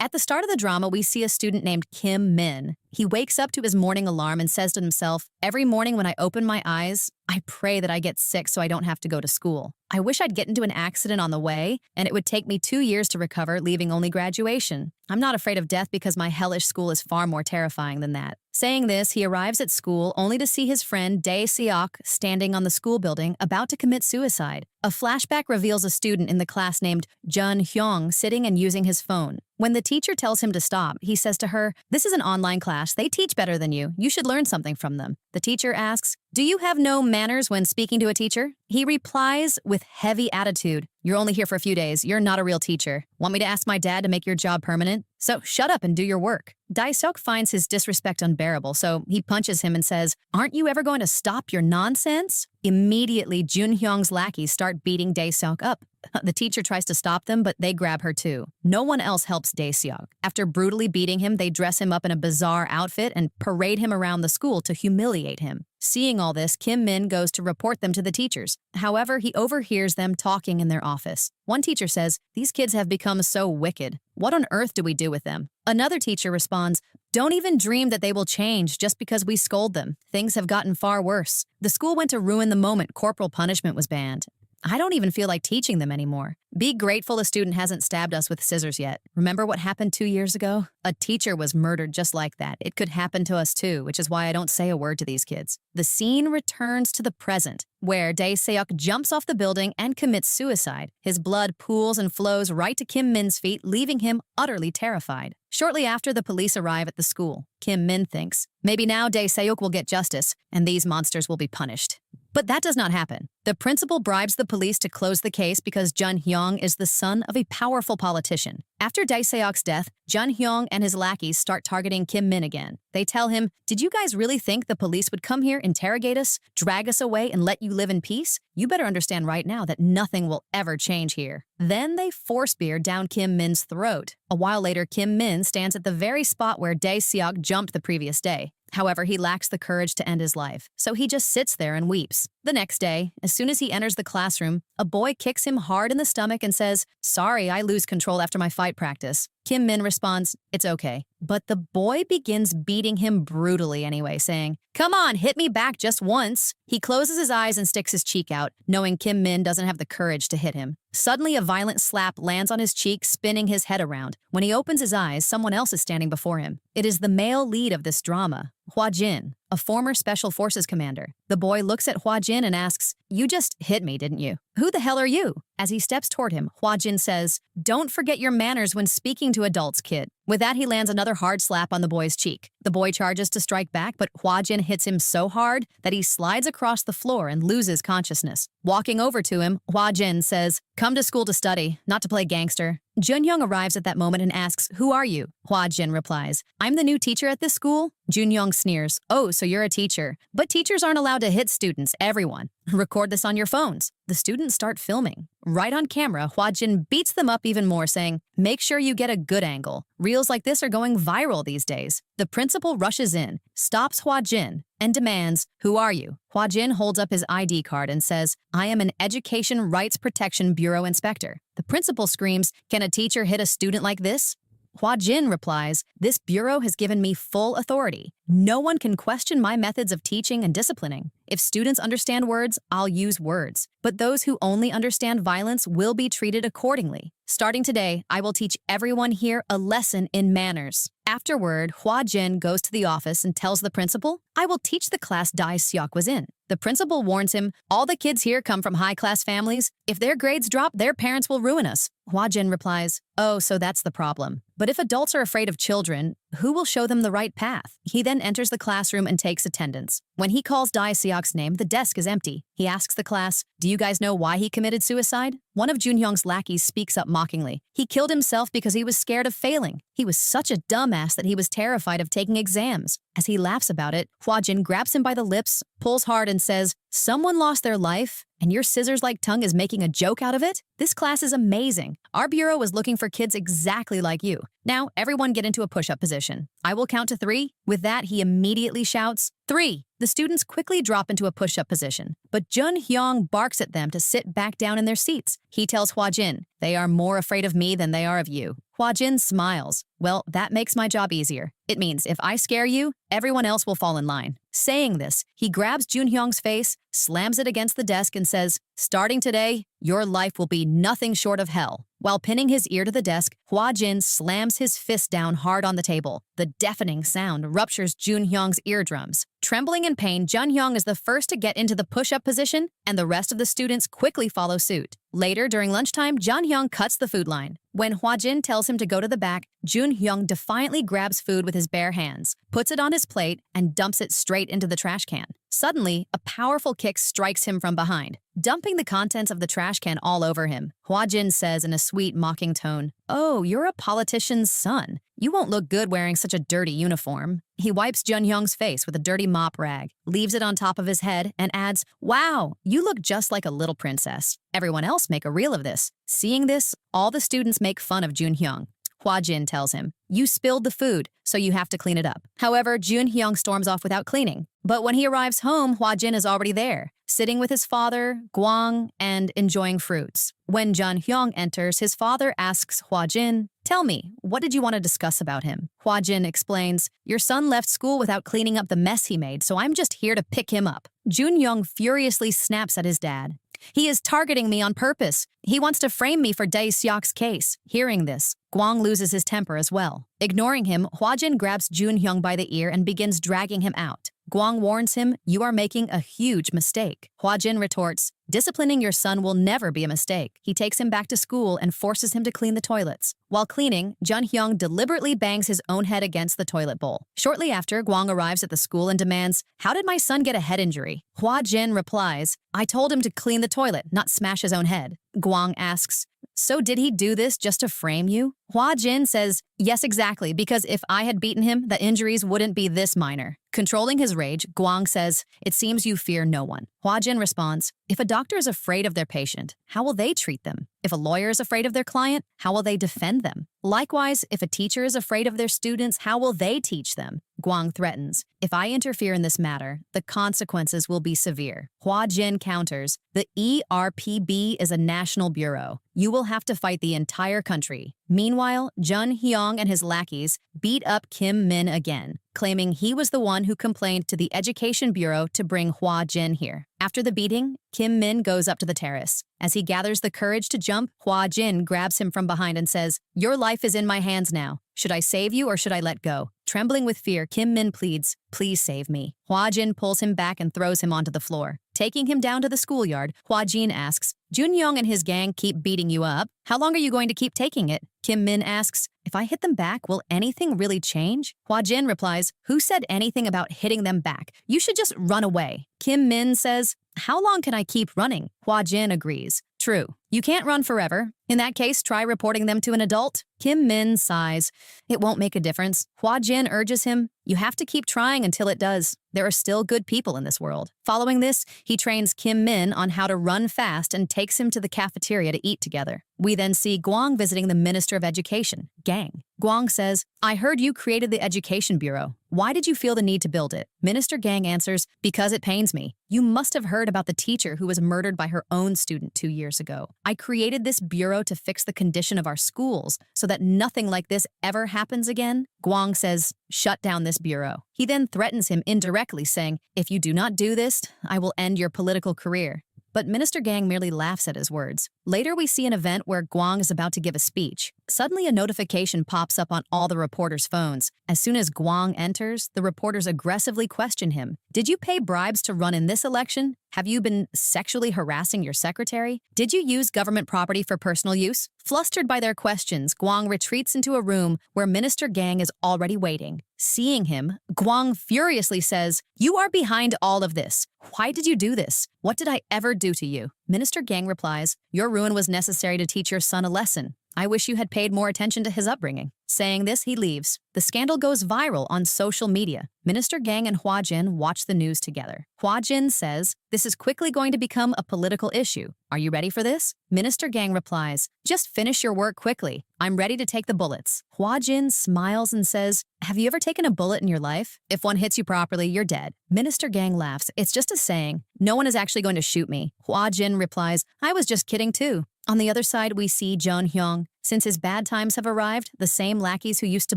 At the start of the drama, we see a student named Kim Min. He wakes up to his morning alarm and says to himself, "Every morning when I open my eyes, I pray that I get sick so I don't have to go to school. I wish I'd get into an accident on the way, and it would take me 2 years to recover, leaving only graduation. I'm not afraid of death because my hellish school is far more terrifying than that." Saying this, he arrives at school only to see his friend Dae Seok standing on the school building about to commit suicide. A flashback reveals a student in the class named Jun Hyung sitting and using his phone. When the teacher tells him to stop, he says to her, "This is an online class. They teach better than you. You should learn something from them." The teacher asks, "Do you have no manners when speaking to a teacher?" He replies with heavy attitude, "You're only here for a few days. You're not a real teacher. Want me to ask my dad to make your job permanent? So shut up and do your work." Dae-seok finds his disrespect unbearable, so he punches him and says, "Aren't you ever going to stop your nonsense?" Immediately, Jun Hyung's lackeys start beating Dae-seok up. The teacher tries to stop them, but they grab her too. No one else helps Dae-seok. After brutally beating him, they dress him up in a bizarre outfit and parade him around the school to humiliate him. Seeing all this, Kim Min goes to report them to the teachers. However, he overhears them talking in their office. One teacher says, "These kids have become so wicked. What on earth do we do with them?" Another teacher responds, "Don't even dream that they will change just because we scold them. Things have gotten far worse. The school went to ruin the moment corporal punishment was banned. I don't even feel like teaching them anymore. Be grateful a student hasn't stabbed us with scissors yet. Remember what happened 2 years ago? A teacher was murdered just like that. It could happen to us too, which is why I don't say a word to these kids." The scene returns to the present, where Dae-seok jumps off the building and commits suicide. His blood pools and flows right to Kim Min's feet, leaving him utterly terrified. Shortly after, the police arrive at the school. Kim Min thinks, maybe now Dae-seok will get justice, and these monsters will be punished. But that does not happen. The principal bribes the police to close the case because Jun Hyung is the son of a powerful politician. After Dae-seok's death, Jun Hyung and his lackeys start targeting Kim Min again. They tell him, "Did you guys really think the police would come here, interrogate us, drag us away, and let you live in peace? You better understand right now that nothing will ever change here." Then they force beer down Kim Min's throat. A while later, Kim Min stands at the very spot where Dae-seok jumped the previous day. However, he lacks the courage to end his life, so he just sits there and weeps. The next day, as soon as he enters the classroom, a boy kicks him hard in the stomach and says, "Sorry, I lose control after my fight practice." Kim Min responds, "It's okay." But the boy begins beating him brutally anyway, saying, "Come on, hit me back just once." He closes his eyes and sticks his cheek out, knowing Kim Min doesn't have the courage to hit him. Suddenly, a violent slap lands on his cheek, spinning his head around. When he opens his eyes, someone else is standing before him. It is the male lead of this drama, Hwa Jin, a former Special Forces commander. The boy looks at Hwa Jin and asks, "You just hit me, didn't you? Who the hell are you?" As he steps toward him, Hwa Jin says, "Don't forget your manners when speaking to adults, kid." With that, he lands another hard slap on the boy's cheek. The boy charges to strike back, but Hwa Jin hits him so hard that he slides across the floor and loses consciousness. Walking over to him, Hwa Jin says, "Come to school to study, not to play gangster." Jun Young arrives at that moment and asks, "Who are you?" Hwa Jin replies, "I'm the new teacher at this school." Jun Young sneers, "Oh, so you're a teacher. But teachers aren't allowed to hit students, everyone. Record this on your phones." The students start filming. Right on camera, Hwa Jin beats them up even more, saying, "Make sure you get a good angle. Reels like this are going viral these days." The principal rushes in, stops Hwa Jin, and demands, "Who are you?" Hwa Jin holds up his ID card and says, "I am an Education Rights Protection Bureau inspector." The principal screams, "Can a teacher hit a student like this?" Hwa Jin replies, "This bureau has given me full authority. No one can question my methods of teaching and disciplining. If students understand words, I'll use words. But those who only understand violence will be treated accordingly. Starting today, I will teach everyone here a lesson in manners." Afterward, Hwa Jin goes to the office and tells the principal, "I will teach the class Dae-seok was in." The principal warns him, "All the kids here come from high-class families. If their grades drop, their parents will ruin us." Hwa Jin replies, "Oh, so that's the problem. But if adults are afraid of children, who will show them the right path?" He then enters the classroom and takes attendance. When he calls Dae-seok's name, the desk is empty. He asks the class, "Do you guys know why he committed suicide?" One of Jun Hyung's lackeys speaks up mockingly. "He killed himself because he was scared of failing. He was such a dumbass that he was terrified of taking exams." As he laughs about it, Hwa Jin grabs him by the lips, pulls hard and says, "Someone lost their life, and your scissors-like tongue is making a joke out of it? This class is amazing. Our bureau is looking for kids exactly like you. Now, everyone get into a push-up position. I will count to 3. With that, he immediately shouts, 3. The students quickly drop into a push-up position, but Jun Hyung barks at them to sit back down in their seats. He tells Hwa Jin, "They are more afraid of me than they are of you." Hua Jin smiles. Well, that makes my job easier. It means if I scare you, everyone else will fall in line. Saying this, he grabs Junhyung's face, slams it against the desk and says, starting today, your life will be nothing short of hell. While pinning his ear to the desk, Hua Jin slams his fist down hard on the table. The deafening sound ruptures Junhyung's eardrums. Trembling in pain, Junhyung is the first to get into the push-up position, and the rest of the students quickly follow suit. Later, during lunchtime, Junhyung cuts the food line. When Hua Jin tells him to go to the back, Junhyung defiantly grabs food with his bare hands, puts it on his plate, and dumps it straight into the trash can. Suddenly, a powerful kick strikes him from behind, dumping the contents of the trash can all over him. Hua Jin says in a sweet, mocking tone, "Oh, you're a politician's son. You won't look good wearing such a dirty uniform." He wipes Junhyung's face with a dirty mop rag, leaves it on top of his head, and adds, "Wow, you look just like a little princess." Everyone else make a reel of this. Seeing this, all the students make fun of Junhyung. Hua Jin tells him, "You spilled the food, so you have to clean it up." However, Junhyung storms off without cleaning. But when he arrives home, Hua Jin is already there, sitting with his father, Gwang, and enjoying fruits. When Junhyung enters, his father asks Hua Jin, "Tell me, what did you want to discuss about him?" Hua Jin explains, "Your son left school without cleaning up the mess he made, so I'm just here to pick him up." Junhyung furiously snaps at his dad. "He is targeting me on purpose. He wants to frame me for Dae Seok's case." Hearing this, Gwang loses his temper as well. Ignoring him, Hua Jin grabs Junhyung by the ear and begins dragging him out. Gwang warns him, "You are making a huge mistake." Hua Jin retorts, "Disciplining your son will never be a mistake." He takes him back to school and forces him to clean the toilets. While cleaning, Junhyung deliberately bangs his own head against the toilet bowl. Shortly after, Gwang arrives at the school and demands, "How did my son get a head injury?" Hua Jin replies, "I told him to clean the toilet, not smash his own head." Gwang asks, "So did he do this just to frame you?" Hua Jin says, "Yes, exactly, because if I had beaten him, the injuries wouldn't be this minor." Controlling his rage, Gwang says, "It seems you fear no one." Hua Jin responds, "If a doctor is afraid of their patient, how will they treat them? If a lawyer is afraid of their client, how will they defend them? Likewise, if a teacher is afraid of their students, how will they teach them?" Gwang threatens, "If I interfere in this matter, the consequences will be severe." Hua Jin counters, "The ERPB is a national bureau. You will have to fight the entire country." Meanwhile, Jun Hyung and his lackeys beat up Kim Min again, claiming he was the one who complained to the Education Bureau to bring Hua Jin here. After the beating, Kim Min goes up to the terrace. As he gathers the courage to jump, Hua Jin grabs him from behind and says, "Your life is in my hands now. Should I save you or should I let go?" Trembling with fear, Kim Min pleads, "Please save me." Hua Jin pulls him back and throws him onto the floor. Taking him down to the schoolyard, Hua Jin asks, "Junhyung and his gang keep beating you up. How long are you going to keep taking it?" Kim Min asks, "If I hit them back, will anything really change?" Hua Jin replies, "Who said anything about hitting them back? You should just run away." Kim Min says, "How long can I keep running?" Hua Jin agrees. "True. You can't run forever. In that case, try reporting them to an adult." Kim Min sighs. "It won't make a difference." Hua Jin urges him, "You have to keep trying until it does. There are still good people in this world." Following this, he trains Kim Min on how to run fast and takes him to the cafeteria to eat together. We then see Gwang visiting the Minister of Education, Gang. Gwang says, "I heard you created the Education Bureau. Why did you feel the need to build it?" Minister Gang answers, "Because it pains me. You must have heard about the teacher who was murdered by her own student 2 years ago. I created this bureau to fix the condition of our schools so that nothing like this ever happens again." Gwang says, "Shut down this bureau." He then threatens him indirectly, saying, "If you do not do this, I will end your political career." But Minister Gang merely laughs at his words. Later, we see an event where Gwang is about to give a speech. Suddenly, a notification pops up on all the reporters' phones. As soon as Gwang enters, the reporters aggressively question him. "Did you pay bribes to run in this election? Have you been sexually harassing your secretary? Did you use government property for personal use?" Flustered by their questions, Gwang retreats into a room where Minister Gang is already waiting. Seeing him, Gwang furiously says, "You are behind all of this. Why did you do this? What did I ever do to you?" Minister Gang replies, "Your ruin was necessary to teach your son a lesson. I wish you had paid more attention to his upbringing." Saying this, he leaves. The scandal goes viral on social media. Minister Gang and Hua Jin watch the news together. Hua Jin says, "This is quickly going to become a political issue. Are you ready for this?" Minister Gang replies, "Just finish your work quickly. I'm ready to take the bullets." Hua Jin smiles and says, "Have you ever taken a bullet in your life? If one hits you properly, you're dead." Minister Gang laughs. "It's just a saying. No one is actually going to shoot me." Hua Jin replies, "I was just kidding too." On the other side, we see Jun Hyung. Since his bad times have arrived, the same lackeys who used to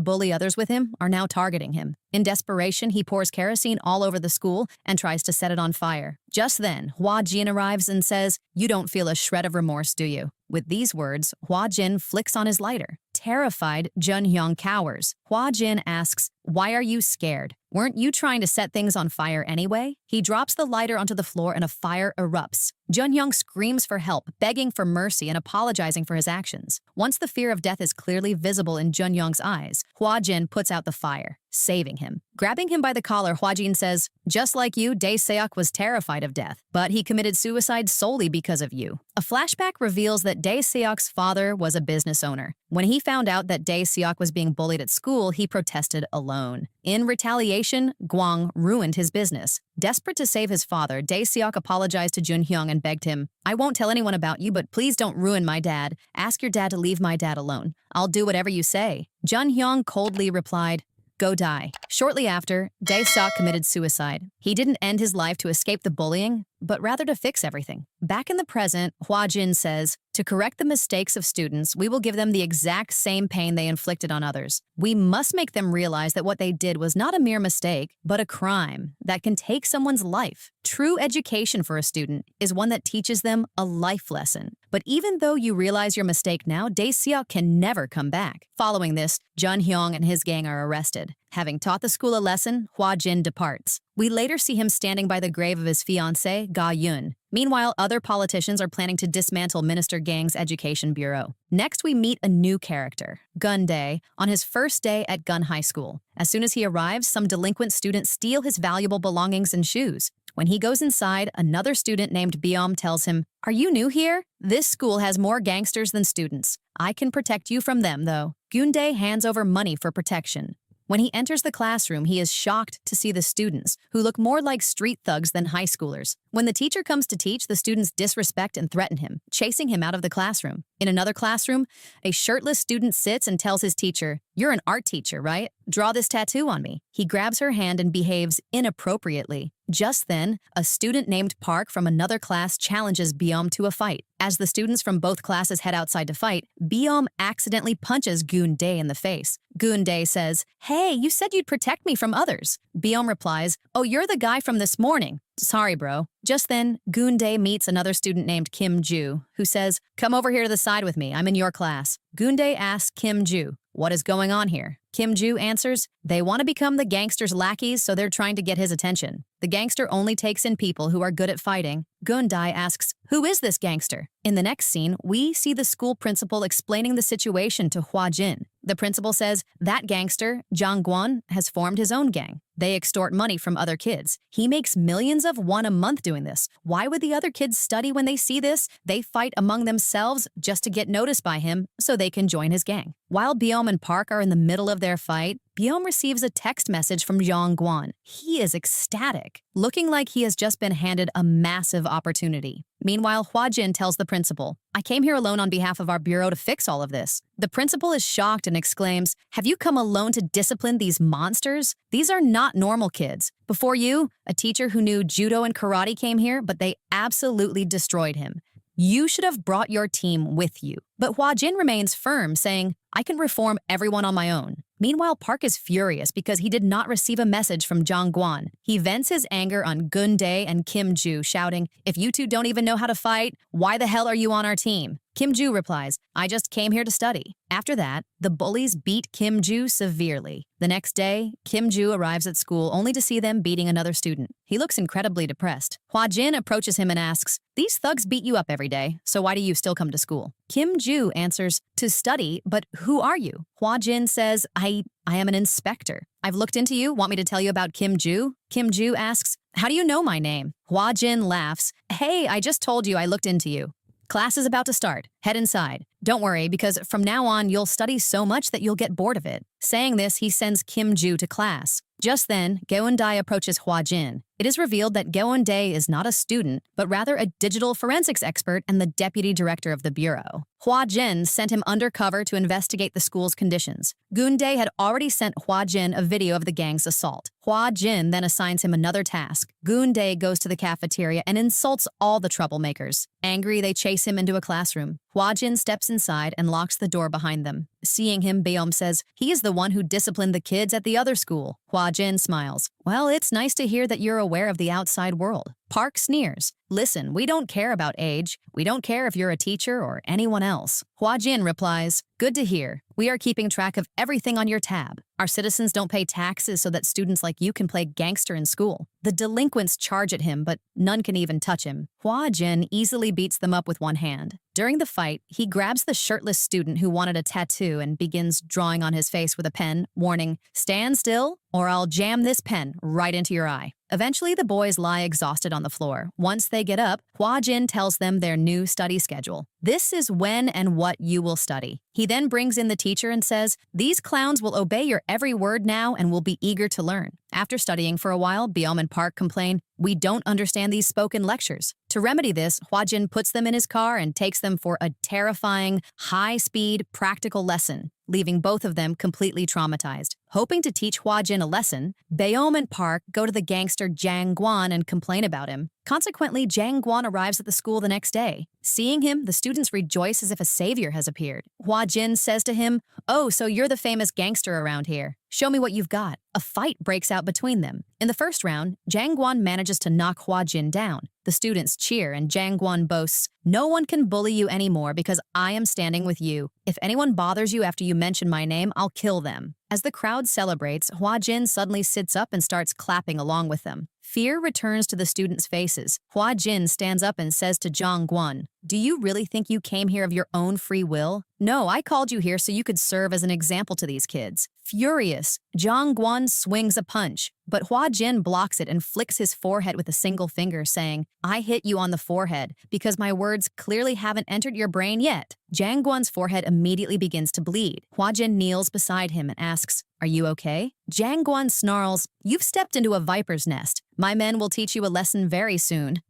bully others with him are now targeting him. In desperation, he pours kerosene all over the school and tries to set it on fire. Just then, Hwa Jin arrives and says, "You don't feel a shred of remorse, do you?" With these words, Hwa Jin flicks on his lighter. Terrified, Jun Hyung cowers. Hwa Jin asks, "Why are you scared? Weren't you trying to set things on fire anyway?" He drops the lighter onto the floor and a fire erupts. Jun Hyung screams for help, begging for mercy and apologizing for his actions. Once the fear of death is clearly visible in Jun Hyung's eyes, Hwa Jin puts out the fire, saving him. Grabbing him by the collar, Hwa Jin says, "Just like you, Dae Seok was terrified of death, but he committed suicide solely because of you." A flashback reveals that Dae Seok's father was a business owner. When he found out that Dae Seok was being bullied at school, he protested alone. In retaliation, Gwang ruined his business. Desperate to save his father, Dae Seok apologized to Jun Hyung and begged him, "I won't tell anyone about you, but please don't ruin my dad. Ask your dad to leave my dad alone. I'll do whatever you say." Jun Hyung coldly replied, "Go die." Shortly after, Dae Seok committed suicide. He didn't end his life to escape the bullying, but rather to fix everything. Back in the present, Hwa Jin says, "To correct the mistakes of students, we will give them the exact same pain they inflicted on others. We must make them realize that what they did was not a mere mistake, but a crime that can take someone's life. True education for a student is one that teaches them a life lesson. But even though you realize your mistake now, Dae Seok can never come back." Following this, Jun Hyung and his gang are arrested. Having taught the school a lesson, Hwa Jin departs. We later see him standing by the grave of his fiancée, Ga Yun. Meanwhile, other politicians are planning to dismantle Minister Gang's education bureau. Next, we meet a new character, Gun Dae, on his first day at Gun High School. As soon as he arrives, some delinquent students steal his valuable belongings and shoes. When he goes inside, another student named Beom tells him, "Are you new here? This school has more gangsters than students. I can protect you from them, though." Gun Dae hands over money for protection. When he enters the classroom, he is shocked to see the students, who look more like street thugs than high schoolers. When the teacher comes to teach, the students disrespect and threaten him, chasing him out of the classroom. In another classroom, a shirtless student sits and tells his teacher, "You're an art teacher, right? Draw this tattoo on me." He grabs her hand and behaves inappropriately. Just then, a student named Park from another class challenges Beom to a fight. As the students from both classes head outside to fight, Beom accidentally punches Gun Dae in the face. Gun Dae says, "Hey, you said you'd protect me from others." Beom replies, "Oh, you're the guy from this morning. Sorry, bro." Just then, Gun Dae meets another student named Kim Ju, who says, "Come over here to the side with me. I'm in your class." Gun Dae asks Kim Ju, "What is going on here?" Kim Ju answers, "They want to become the gangster's lackeys, so they're trying to get his attention. The gangster only takes in people who are good at fighting." Gun Dae asks, "Who is this gangster?" In the next scene, we see the school principal explaining the situation to Hwa Jin. The principal says, "That gangster, Jang Gwon, has formed his own gang. They extort money from other kids. He makes millions of won a month doing this. Why would the other kids study when they see this? They fight among themselves just to get noticed by him so they can join his gang." While Beom and Park are in the middle of their fight, Beom receives a text message from Jang Gwon. He is ecstatic, looking like he has just been handed a massive opportunity. Meanwhile, Hwa Jin tells the principal, "I came here alone on behalf of our bureau to fix all of this." The principal is shocked and exclaims, "Have you come alone to discipline these monsters? These are not normal kids. Before you, a teacher who knew judo and karate came here, but they absolutely destroyed him. You should have brought your team with you." But Hwa Jin remains firm, saying, "I can reform everyone on my own." Meanwhile, Park is furious because he did not receive a message from Jang Gwon. He vents his anger on Gun Dae and Kim Ju, shouting, "If you two don't even know how to fight, why the hell are you on our team?" Kim Ju replies, "I just came here to study." After that, the bullies beat Kim Ju severely. The next day, Kim Ju arrives at school only to see them beating another student. He looks incredibly depressed. Hwa Jin approaches him and asks, "These thugs beat you up every day, so why do you still come to school?" Kim Ju answers, "To study, but who are you?" Hwa Jin says, I am an inspector. "I've looked into you. Want me to tell you about Kim Ju?" Kim Ju asks, "How do you know my name?" Hwa Jin laughs, "Hey, I just told you I looked into you. Class is about to start. Head inside. Don't worry, because from now on, you'll study so much that you'll get bored of it." Saying this, he sends Kim Ju to class. Just then, Geun-dae approaches Hwa Jin. It is revealed that Geon-dae is not a student, but rather a digital forensics expert and the deputy director of the bureau. Hwa-jin sent him undercover to investigate the school's conditions. Gun-dae had already sent Hwa-jin a video of the gang's assault. Hwa-jin then assigns him another task. Gun-dae goes to the cafeteria and insults all the troublemakers. Angry, they chase him into a classroom. Hwa-jin steps inside and locks the door behind them. Seeing him, Beom says, he is the one who disciplined the kids at the other school. Hwa-jin smiles. Well, it's nice to hear that you're aware of the outside world. Park sneers. Listen, we don't care about age. We don't care if you're a teacher or anyone else. Hwa-jin replies, good to hear. We are keeping track of everything on your tab. Our citizens don't pay taxes so that students like you can play gangster in school. The delinquents charge at him, but none can even touch him. Hwa-jin easily beats them up with one hand. During the fight, he grabs the shirtless student who wanted a tattoo and begins drawing on his face with a pen, warning, stand still or I'll jam this pen right into your eye. Eventually, the boys lie exhausted on the floor. Once they get up, Hwa-jin tells them their new study schedule. This is when and what you will study. He then brings in the teacher and says, these clowns will obey your every word now and will be eager to learn. After studying for a while, Beom and Park complain, we don't understand these spoken lectures. To remedy this, Hwa-jin puts them in his car and takes them for a terrifying, high-speed, practical lesson, leaving both of them completely traumatized. Hoping to teach Hwa-jin a lesson, Beom and Park go to the gangster Jang Gwon and complain about him. Consequently, Jang Gwon arrives at the school the next day. Seeing him, the students rejoice as if a savior has appeared. Hwa-jin says to him, oh, so you're the famous gangster around here. Show me what you've got. A fight breaks out between them. In the first round, Jang Gwon manages to knock Hwa-jin down. The students cheer and Jang Gwon boasts, no one can bully you anymore because I am standing with you. If anyone bothers you after you mention my name, I'll kill them. As the crowd celebrates, Hwa-jin suddenly sits up and starts clapping along with them. Fear returns to the students' faces. Hwa-jin stands up and says to Jang Gwon, do you really think you came here of your own free will? No, I called you here so you could serve as an example to these kids. Furious, Jang Gwon swings a punch, but Hwa-jin blocks it and flicks his forehead with a single finger, saying, I hit you on the forehead because my words clearly haven't entered your brain yet. Jang Gwon's forehead immediately begins to bleed. Hwa-jin kneels beside him and asks, are you okay? Jang Gwon snarls, you've stepped into a viper's nest. My men will teach you a lesson very soon.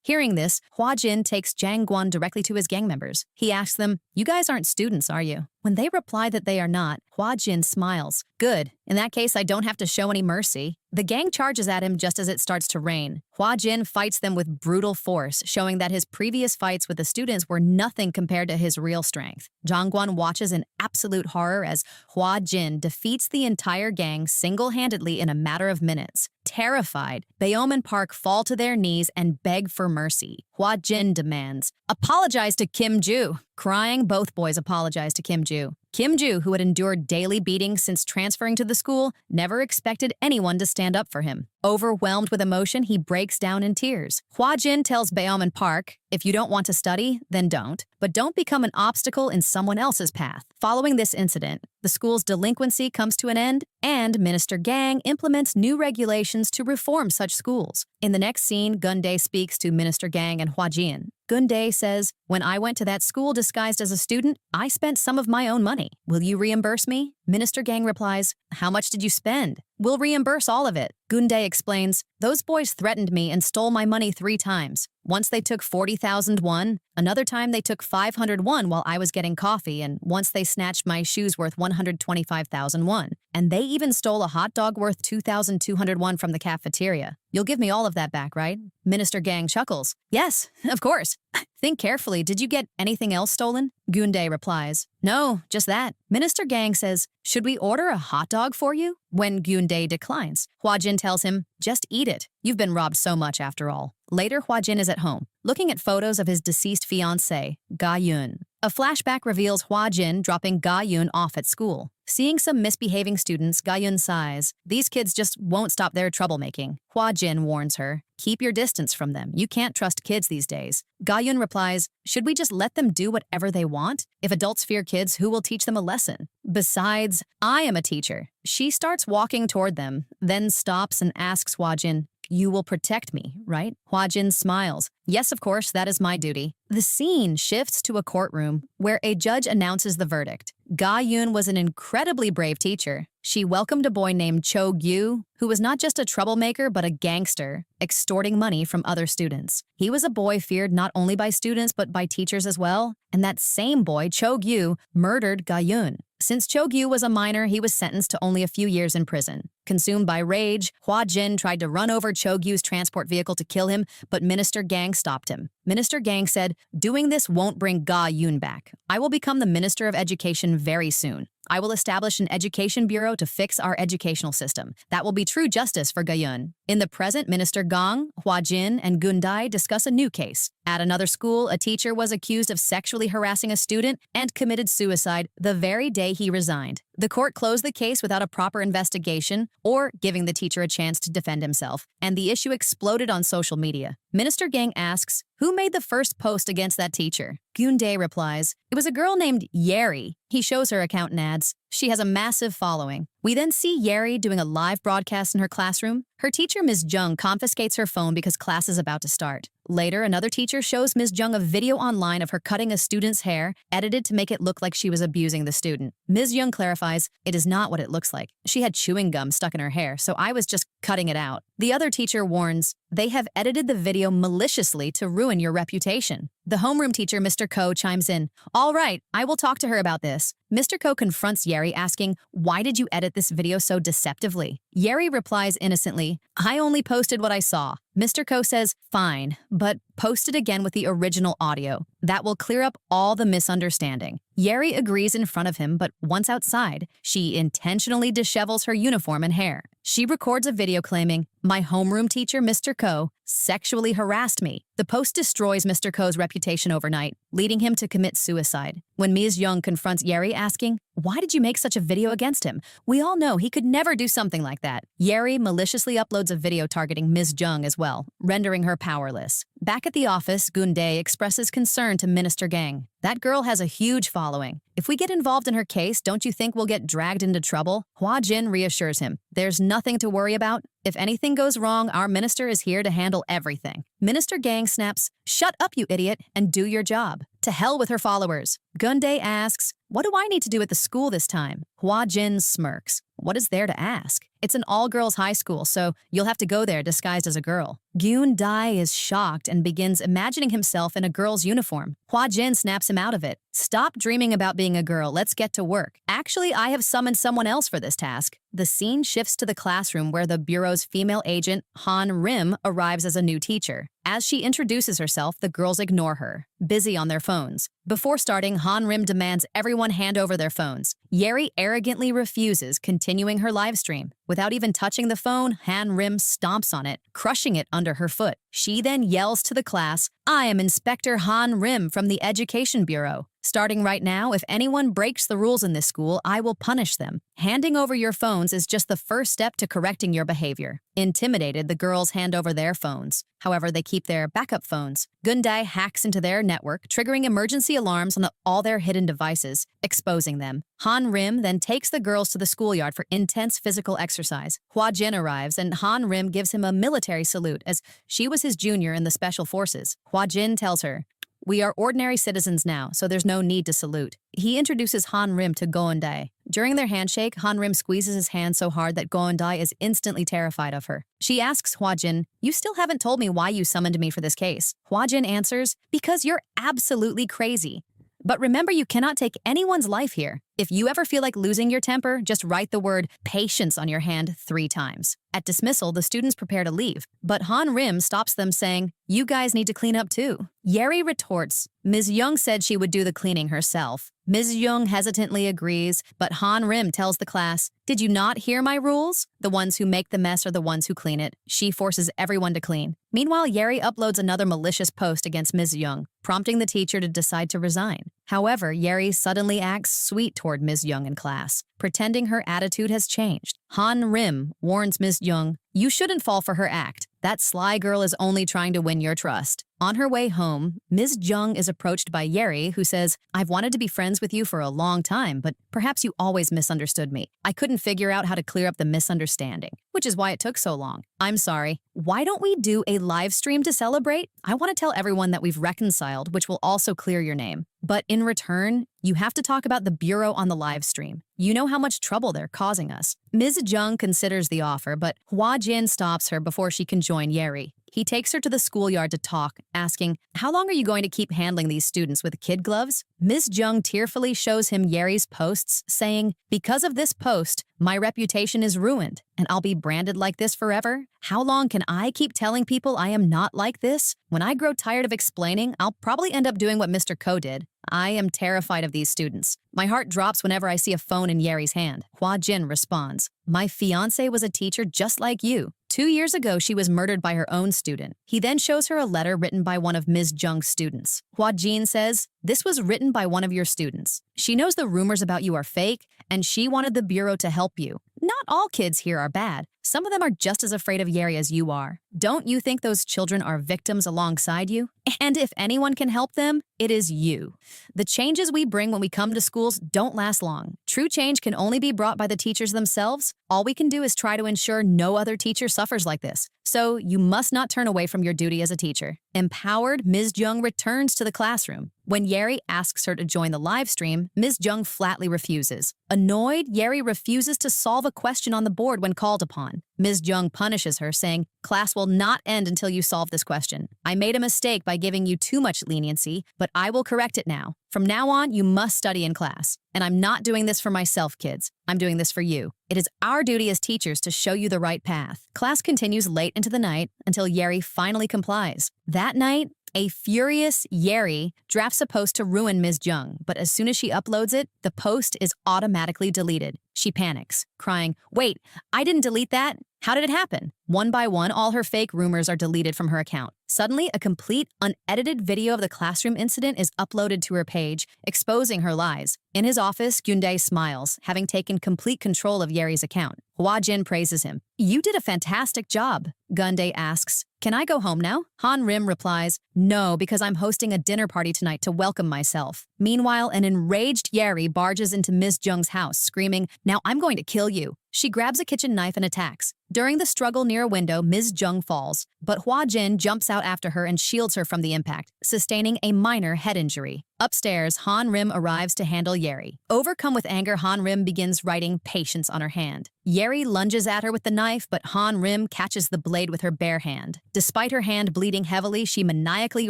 Hearing this, Hwa-jin takes Jang Gwon directly to his gang members. He asks them, you guys aren't students, are you? When they reply that they are not, Hwa-jin smiles. Good. In that case, I don't have to show any mercy. The gang charges at him just as it starts to rain. Hwa-jin fights them with brutal force, showing that his previous fights with the students were nothing compared to his real strength. Jang Gwon watches in absolute horror as Hwa-jin defeats the entire gang single-handedly in a matter of minutes. Terrified, Beom and Park fall to their knees and beg for mercy. Hwa-jin demands, apologize to Kim-ju. Crying, both boys apologize to Kim-ju. Kim-ju, who had endured daily beatings since transferring to the school, never expected anyone to stand up for him. Overwhelmed with emotion, he breaks down in tears. Hwa-jin tells Beom and Park, if you don't want to study, then don't. But don't become an obstacle in someone else's path. Following this incident, the school's delinquency comes to an end, and Minister Gang implements new regulations to reform such schools. In the next scene, Gun-dae speaks to Minister Gang and Hwa-jin. Gun-dae says, when I went to that school disguised as a student, I spent some of my own money. Will you reimburse me? Minister Gang replies, how much did you spend? We'll reimburse all of it. Gun-dae explains, those boys threatened me and stole my money 3 times. Once they took 40,000 won, another time they took 500 won while I was getting coffee, and once they snatched my shoes worth 125,000 won. And they even stole a hot dog worth 2,200 won from the cafeteria. You'll give me all of that back, right? Minister Gang chuckles. Yes, of course. Think carefully, did you get anything else stolen? Gun-dae replies, no, just that. Minister Gang says, should we order a hot dog for you? When Gun-dae declines, Hwa-jin tells him, just eat it. You've been robbed so much after all. Later, Hwa-jin is at home, looking at photos of his deceased fiancée, Ga-yoon. A flashback reveals Hwa-jin dropping Ga-yoon off at school. Seeing some misbehaving students, Ga-yoon sighs. These kids just won't stop their troublemaking. Hwa-jin warns her, keep your distance from them. You can't trust kids these days. Ga-yoon replies, should we just let them do whatever they want? If adults fear kids, who will teach them a lesson? Besides, I am a teacher. She starts walking toward them, then stops and asks Hwa-jin, You will protect me, right? Hwa-jin smiles. Yes, of course, that is my duty. The scene shifts to a courtroom where a judge announces the verdict. Ga-yoon was an incredibly brave teacher. She welcomed a boy named Cho-gyu, who was not just a troublemaker but a gangster, extorting money from other students. He was a boy feared not only by students but by teachers as well, and that same boy, Cho-gyu, murdered Ga-yoon. Since Cho-gyu was a minor, he was sentenced to only a few years in prison. Consumed by rage, Hwa-jin tried to run over Cho-gyu's transport vehicle to kill him, but Minister Gang stopped him. Minister Gang said, "Doing this won't bring Ga-yoon back. I will become the Minister of Education very soon. I will establish an education bureau to fix our educational system. That will be true justice for Ga-yoon." In the present, Minister Gang, Hwa-jin, and Gundae discuss a new case. At another school, a teacher was accused of sexually harassing a student and committed suicide the very day he resigned. The court closed the case without a proper investigation or giving the teacher a chance to defend himself, and the issue exploded on social media. Minister Gang asks, "Who made the first post against that teacher?" Gundae replies, "It was a girl named Yeri." He shows her account and adds, "She has a massive following." We then see Yeri doing a live broadcast in her classroom. Her teacher, Ms. Jung, confiscates her phone because class is about to start. Later, another teacher shows Ms. Jung a video online of her cutting a student's hair, edited to make it look like she was abusing the student. Ms. Jung clarifies, "It is not what it looks like. She had chewing gum stuck in her hair, so I was just cutting it out." The other teacher warns, "They have edited the video maliciously to ruin your reputation." The homeroom teacher, Mr. Ko, chimes in, "All right, I will talk to her about this." Mr. Ko confronts Yeri, asking, "Why did you edit this video so deceptively?" Yeri replies innocently, "I only posted what I saw." Mr. Ko says, "Fine, but post it again with the original audio. That will clear up all the misunderstanding." Yeri agrees in front of him, but once outside, she intentionally dishevels her uniform and hair. She records a video claiming, "My homeroom teacher, Mr. Ko, sexually harassed me." The post destroys Mr. Ko's reputation overnight, leading him to commit suicide. When Ms. Young confronts Yeri asking, "Why did you make such a video against him? We all know he could never do something like that." Yeri maliciously uploads a video targeting Ms. Jung as well, rendering her powerless. Back at the office, Gundae expresses concern to Minister Gang. "That girl has a huge following. If we get involved in her case, don't you think we'll get dragged into trouble?" Hwa-jin reassures him, "There's nothing to worry about. If anything goes wrong, our minister is here to handle everything." Minister Gang snaps, "Shut up, you idiot, and do your job." To hell with her followers. Gundae asks, "What do I need to do at the school this time?" Hwa-jin smirks. "What is there to ask? It's an all-girls high school, so you'll have to go there disguised as a girl." Gundae is shocked and begins imagining himself in a girl's uniform. Hwa-jin snaps him out of it. "Stop dreaming about being a girl. Let's get to work. Actually, I have summoned someone else for this task." The scene shifts to the classroom where the bureau's female agent, Han Rim, arrives as a new teacher. As she introduces herself, the girls ignore her, busy on their phones. Before starting, Han Rim demands everyone hand over their phones. Yeri arrogantly refuses, continuing her live stream. Without even touching the phone, Han Rim stomps on it, crushing it under her foot. She then yells to the class, "I am Inspector Han Rim from the Education Bureau. Starting right now, if anyone breaks the rules in this school, I will punish them. Handing over your phones is just the first step to correcting your behavior." Intimidated, the girls hand over their phones. However, they keep their backup phones. Gundae hacks into their network, triggering emergency alarms on all their hidden devices, exposing them. Han Rim then takes the girls to the schoolyard for intense physical exercise. Hwa-jin arrives, and Han Rim gives him a military salute as she was his junior in the special forces. Hwa-jin tells her, "We are ordinary citizens now, so there's no need to salute." He introduces Han Rim to Gundae. During their handshake, Han Rim squeezes his hand so hard that Gundae is instantly terrified of her. She asks Hwa-jin, "You still haven't told me why you summoned me for this case." Hwa-jin answers, "Because you're absolutely crazy. But remember, you cannot take anyone's life here. If you ever feel like losing your temper, just write the word patience on your hand 3 times. At dismissal, the students prepare to leave, but Han Rim stops them saying, "You guys need to clean up too." Yeri retorts, "Ms. Young said she would do the cleaning herself." Ms. Young hesitantly agrees, but Han Rim tells the class, "Did you not hear my rules? The ones who make the mess are the ones who clean it." She forces everyone to clean. Meanwhile, Yeri uploads another malicious post against Ms. Young, prompting the teacher to decide to resign. However, Yeri suddenly acts sweet toward Ms. Young in class, pretending her attitude has changed. Han Rim warns Ms. Young, "You shouldn't fall for her act. That sly girl is only trying to win your trust." On her way home, Ms. Jung is approached by Yeri, who says, "I've wanted to be friends with you for a long time, but perhaps you always misunderstood me. I couldn't figure out how to clear up the misunderstanding, which is why it took so long. I'm sorry. Why don't we do a live stream to celebrate? I want to tell everyone that we've reconciled, which will also clear your name. But in return, you have to talk about the bureau on the live stream. You know how much trouble they're causing us." Ms. Jung considers the offer, but Hua Jin stops her before she can join Yeri. He takes her to the schoolyard to talk, asking, "How long are you going to keep handling these students with kid gloves?" Ms. Jung tearfully shows him Yeri's posts, saying, "Because of this post, my reputation is ruined, and I'll be branded like this forever. How long can I keep telling people I am not like this? When I grow tired of explaining, I'll probably end up doing what Mr. Ko did. I am terrified of these students. My heart drops whenever I see a phone in Yeri's hand." Hua Jin responds, "My fiancé was a teacher just like you. 2 years ago, she was murdered by her own student." He then shows her a letter written by one of Ms. Jung's students. Hua Jin says, "This was written by one of your students. She knows the rumors about you are fake, and she wanted the bureau to help you. Not all kids here are bad. Some of them are just as afraid of Yeri as you are. Don't you think those children are victims alongside you? And if anyone can help them, it is you. The changes we bring when we come to schools don't last long. True change can only be brought by the teachers themselves. All we can do is try to ensure no other teacher suffers like this. So you must not turn away from your duty as a teacher." Empowered, Ms. Jung returns to the classroom. When Yeri asks her to join the live stream, Ms. Jung flatly refuses. Annoyed, Yeri refuses to solve a question on the board when called upon. Ms. Jung punishes her, saying, "Class will not end until you solve this question. I made a mistake by giving you too much leniency, but I will correct it now. From now on, you must study in class. And I'm not doing this for myself, kids. I'm doing this for you. It is our duty as teachers to show you the right path." Class continues late into the night until Yeri finally complies. That night, a furious Yeri drafts a post to ruin Ms. Jung, but as soon as she uploads it, the post is automatically deleted. She panics, crying, "Wait, I didn't delete that. How did it happen?" One by one, all her fake rumors are deleted from her account. Suddenly, a complete, unedited video of the classroom incident is uploaded to her page, exposing her lies. In his office, Gyundae smiles, having taken complete control of Yeri's account. Hua Jin praises him. "You did a fantastic job." Gyundae asks, "Can I go home now?" Han Rim replies, "No, because I'm hosting a dinner party tonight to welcome myself." Meanwhile, an enraged Yeri barges into Ms. Jung's house, screaming, "Now I'm going to kill you." She grabs a kitchen knife and attacks. During the struggle near a window, Ms. Jung falls, but Hua Jin jumps out after her and shields her from the impact, sustaining a minor head injury. Upstairs, Han Rim arrives to handle Yeri. Overcome with anger, Han Rim begins writing patience on her hand. Yeri lunges at her with the knife, but Han Rim catches the blade with her bare hand. Despite her hand bleeding heavily, she maniacally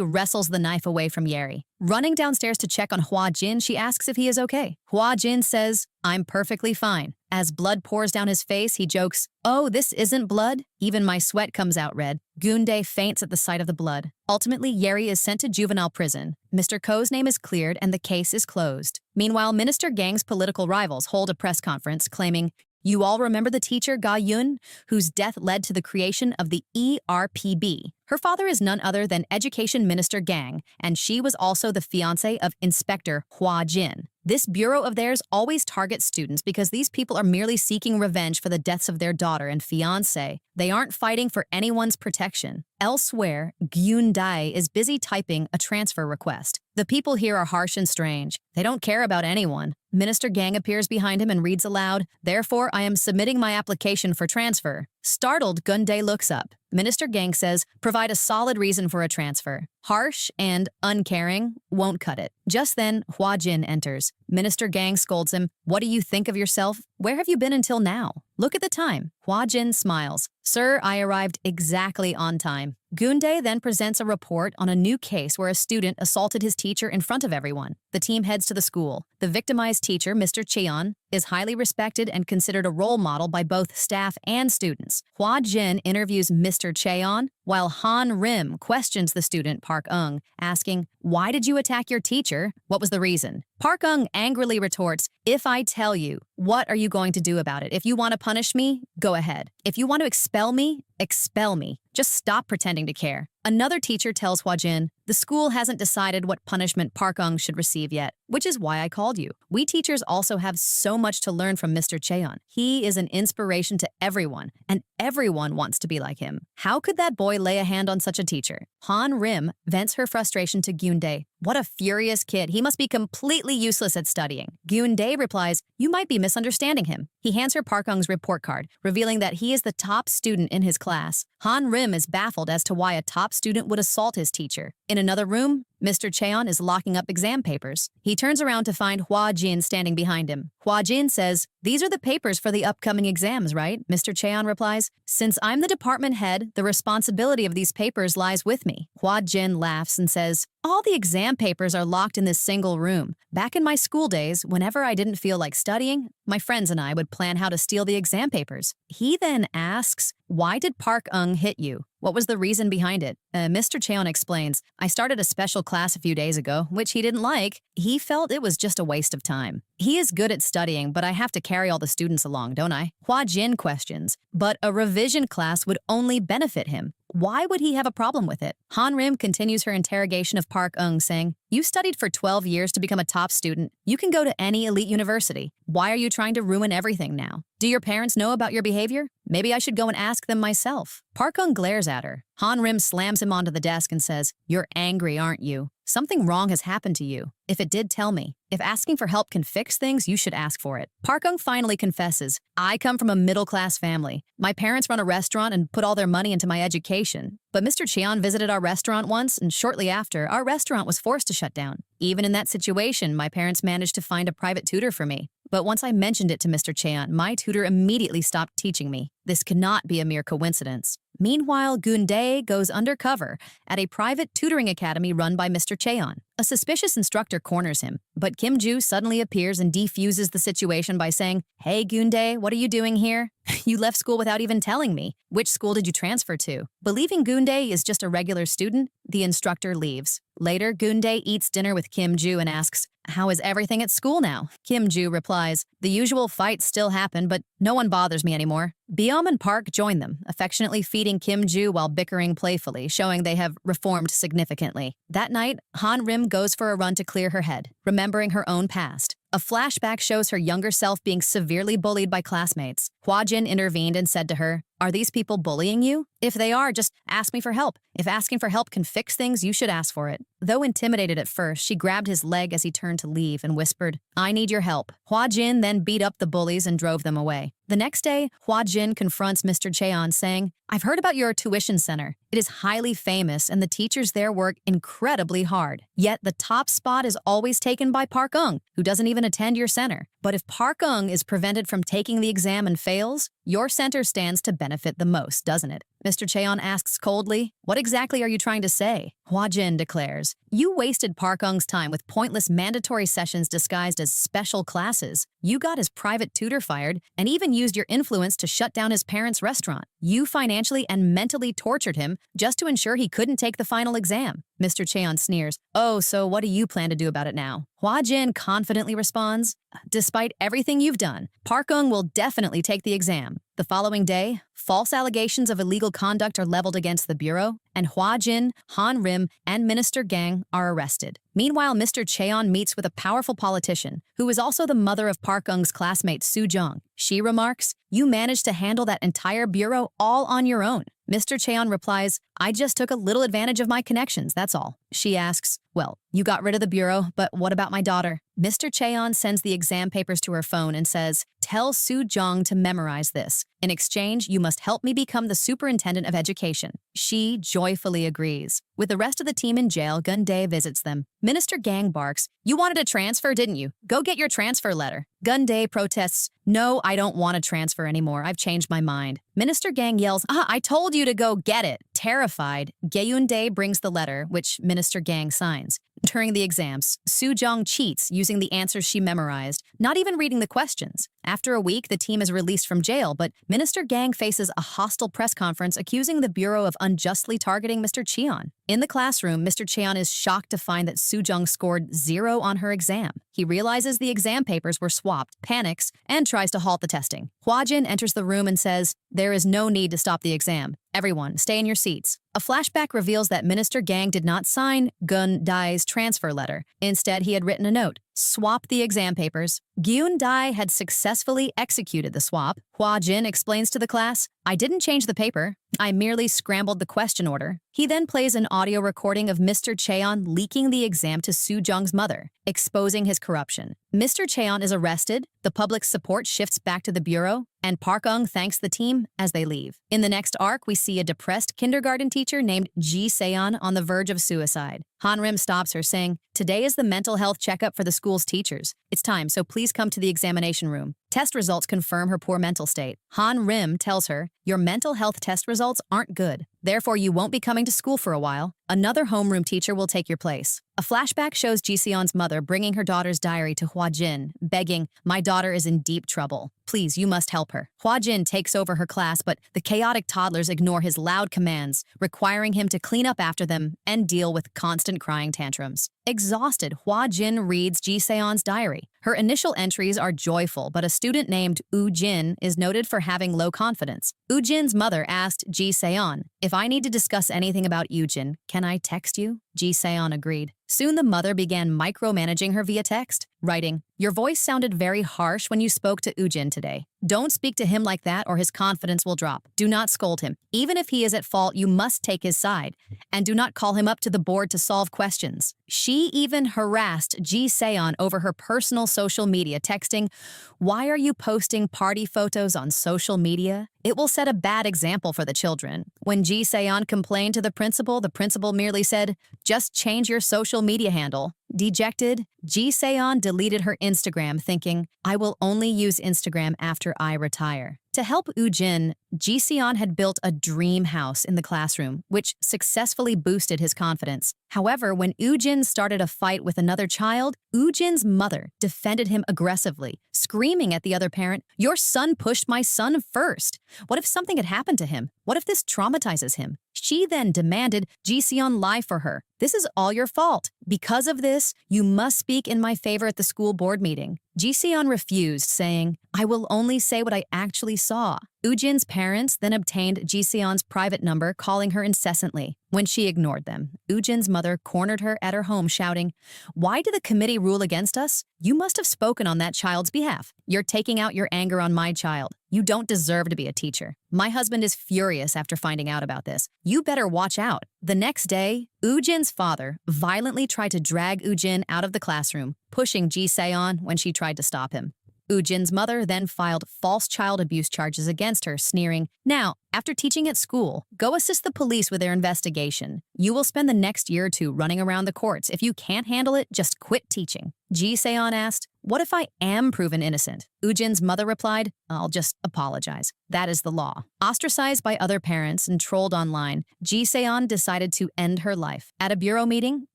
wrestles the knife away from Yeri. Running downstairs to check on Hua Jin, she asks if he is okay. Hua Jin says, "I'm perfectly fine." As blood pours down his face, he jokes, "Oh, this isn't blood? Even my sweat comes out red." Gyundae faints at the sight of the blood. Ultimately, Yeri is sent to juvenile prison. Mr. Ko's name is cleared and the case is closed. Meanwhile, Minister Gang's political rivals hold a press conference claiming, "You all remember the teacher Ga Yun, whose death led to the creation of the ERPB. Her father is none other than Education Minister Gang, and she was also the fiancée of Inspector Hua Jin. This bureau of theirs always targets students because these people are merely seeking revenge for the deaths of their daughter and fiancé. They aren't fighting for anyone's protection." Elsewhere, Gyundae is busy typing a transfer request. The people here are harsh and strange. They don't care about anyone. Minister Gang appears behind him and reads aloud, "Therefore, I am submitting my application for transfer." Startled, Gyundae looks up. Minister Gang says, "Provide a solid reason for a transfer." Harsh and uncaring won't cut it. Just then, Hua Jin enters. Minister Gang scolds him, "What do you think of yourself? Where have you been until now? Look at the time." Hua Jin smiles. "Sir, I arrived exactly on time." Gyundae then presents a report on a new case where a student assaulted his teacher in front of everyone. The team heads to the school. The victimized teacher, Mr. Cheon, is highly respected and considered a role model by both staff and students. Hua Jin interviews Mr. Cheon, while Han Rim questions the student Park Eung, asking, "Why did you attack your teacher? What was the reason?" Park Eung angrily retorts, "If I tell you, what are you going to do about it? If you want to punish me, go ahead. If you want to expel me, expel me. Just stop pretending to care." Another teacher tells Hwa-jin, the school hasn't decided what punishment Park-eung should receive yet, which is why I called you. We teachers also have so much to learn from Mr. Cheon. He is an inspiration to everyone, and everyone wants to be like him. How could that boy lay a hand on such a teacher? Han Rim vents her frustration to Gyun-dae. What a furious kid. He must be completely useless at studying. Gyun-dae replies, you might be misunderstanding him. He hands her Park-eung's report card, revealing that he is the top student in his class. Han Rim is baffled as to why a top student would assault his teacher. In another room, Mr. Cheon is locking up exam papers. He turns around to find Hwa-jin standing behind him. Hwa-jin says, these are the papers for the upcoming exams, right? Mr. Cheon replies, since I'm the department head, the responsibility of these papers lies with me. Hwa-jin laughs and says, all the exam papers are locked in this single room. Back in my school days, whenever I didn't feel like studying, my friends and I would plan how to steal the exam papers. He then asks, why did Park-eung hit you? What was the reason behind it? Mr. Cheon explains, I started a special class a few days ago, which he didn't like. He felt it was just a waste of time. He is good at studying, but I have to carry all the students along, don't I? Hwa-jin questions, but a revision class would only benefit him. Why would he have a problem with it? Han Rim continues her interrogation of Park-eung, saying, you studied for 12 years to become a top student. You can go to any elite university. Why are you trying to ruin everything now? Do your parents know about your behavior? Maybe I should go and ask them myself. Park-eung glares at her. Han Rim slams him onto the desk and says, you're angry, aren't you? Something wrong has happened to you. If it did, tell me. If asking for help can fix things, you should ask for it. Park-eung finally confesses, I come from a middle-class family. My parents run a restaurant and put all their money into my education. But Mr. Cheon visited our restaurant once, and shortly after, our restaurant was forced to shut down. Even in that situation, my parents managed to find a private tutor for me. But once I mentioned it to Mr. Cheon, my tutor immediately stopped teaching me. This cannot be a mere coincidence. Meanwhile, Gyun-dae goes undercover at a private tutoring academy run by Mr. Cheon. A suspicious instructor corners him, but Kim Joo suddenly appears and defuses the situation by saying, hey Gyun-dae, what are you doing here? You left school without even telling me. Which school did you transfer to? Believing Gyun-dae is just a regular student, the instructor leaves. Later, Gyun-dae eats dinner with Kim Joo and asks, how is everything at school now? Kim Joo replies, the usual fights still happen, but no one bothers me anymore. Byum and Park join them, affectionately feeding Kim Joo while bickering playfully, showing they have reformed significantly. That night, Han Rim goes for a run to clear her head, remembering her own past. A flashback shows her younger self being severely bullied by classmates. Hwa-jin intervened and said to her, are these people bullying you? If they are, just ask me for help. If asking for help can fix things, you should ask for it. Though intimidated at first, she grabbed his leg as he turned to leave and whispered, I need your help. Hwa-jin then beat up the bullies and drove them away. The next day, Hwa-jin confronts Mr. Cheon, saying, I've heard about your tuition center. It is highly famous and the teachers there work incredibly hard. Yet the top spot is always taken by Park-eung, who doesn't even attend your center. But if Park-eung is prevented from taking the exam and fails, your center stands to benefit the most, doesn't it? Mr. Cheon asks coldly, what exactly are you trying to say? Hwa-jin declares, you wasted Park-eung's time with pointless mandatory sessions disguised as special classes. You got his private tutor fired and even used your influence to shut down his parents' restaurant. You financially and mentally tortured him just to ensure he couldn't take the final exam. Mr. Cheon sneers, oh, so what do you plan to do about it now? Hwa-jin confidently responds, despite everything you've done, Park-eung will definitely take the exam. The following day, false allegations of illegal conduct are leveled against the Bureau, and Hwa-jin, Han Rim, and Minister Gang are arrested. Meanwhile, Mr. Cheon meets with a powerful politician, who is also the mother of Park-eung's classmate Soo-jung. She remarks, you managed to handle that entire bureau all on your own. Mr. Cheon replies, I just took a little advantage of my connections, that's all. She asks, well, you got rid of the bureau, but what about my daughter? Mr. Cheon sends the exam papers to her phone and says, tell Soo-jung to memorize this. In exchange, you must help me become the superintendent of education. She joyfully agrees. With the rest of the team in jail, Gyun-dae visits them. Minister Gang barks, you wanted a transfer, didn't you? Go get your transfer letter. Gyun-dae protests, no, I don't want to transfer anymore. I've changed my mind. Minister Gang yells, I told you to go get it. Terrified, Gyun-dae brings the letter, which Minister Gang signs. During the exams, Soo-jung cheats using the answers she memorized, not even reading the questions. After a week, the team is released from jail, but Minister Gang faces a hostile press conference accusing the Bureau of unjustly targeting Mr. Cheon. In the classroom, Mr. Cheon is shocked to find that Soo-jung scored 0 on her exam. He realizes the exam papers were swapped, panics, and tries to halt the testing. Hwa-jin enters the room and says, there is no need to stop the exam. Everyone, stay in your seats. A flashback reveals that Minister Gang did not sign Gun Dai's transfer letter. Instead, he had written a note, "Swap the exam papers." Gyun Dai had successfully executed the swap. Hua Jin explains to the class, "I didn't change the paper. I merely scrambled the question order." He then plays an audio recording of Mr. Cheon leaking the exam to Soo Jung's mother, exposing his corruption. Mr. Cheon is arrested, the public's support shifts back to the bureau, and Park Eung thanks the team as they leave. In the next arc, we see a depressed kindergarten teacher named Ji Seon on the verge of suicide. Han Rim stops her, saying, "Today is the mental health checkup for the school's teachers. It's time, so please come to the examination room." Test results confirm her poor mental state. Han Rim tells her, "Your mental health test results aren't good. Therefore, you won't be coming to school for a while. Another homeroom teacher will take your place." A flashback shows Ji Seon's mother bringing her daughter's diary to Hua Jin, begging, "My daughter is in deep trouble. Please, you must help her." Hua Jin takes over her class, but the chaotic toddlers ignore his loud commands, requiring him to clean up after them and deal with constant crying tantrums. Exhausted, Hua Jin reads Ji Seon's diary. Her initial entries are joyful, but a student named Woo Jin is noted for having low confidence. Woo Jin's mother asked Ji Seon, "If I need to discuss anything about Yoojin, can I text you?" Ji Seon agreed. Soon the mother began micromanaging her via text, writing, "Your voice sounded very harsh when you spoke to Woojin today. Don't speak to him like that or his confidence will drop. Do not scold him. Even if he is at fault, you must take his side. And do not call him up to the board to solve questions." She even harassed Ji Seon over her personal social media, texting, "Why are you posting party photos on social media? It will set a bad example for the children." When Ji Seon complained to the principal merely said, "Just change your social media handle." Dejected, Ji Seon deleted her Instagram, thinking, "I will only use Instagram after I retire." To help Woojin, Ji Seon had built a dream house in the classroom, which successfully boosted his confidence. However, when Woojin started a fight with another child, Woojin's mother defended him aggressively, screaming at the other parent, "Your son pushed my son first. What if something had happened to him? What if this traumatizes him?" She then demanded Ji Seon lie for her. "This is all your fault. Because of this, you must speak in my favor at the school board meeting." Ji Seon refused, saying, "I will only say what I actually saw." Woojin's parents then obtained Ji Seon's private number, calling her incessantly. When she ignored them, Woojin's mother cornered her at her home, shouting, "Why did the committee rule against us? You must have spoken on that child's behalf. You're taking out your anger on my child. You don't deserve to be a teacher. My husband is furious after finding out about this. You better watch out." The next day, Woojin's father violently tried to drag Woojin out of the classroom, pushing Ji Seon when she tried to stop him. Woojin's mother then filed false child abuse charges against her, sneering, "Now, after teaching at school, go assist the police with their investigation. You will spend the next year or two running around the courts. If you can't handle it, just quit teaching." Ji Seon asked, "What if I am proven innocent?" Woojin's mother replied, "I'll just apologize. That is the law." Ostracized by other parents and trolled online, Ji Seon decided to end her life. At a bureau meeting,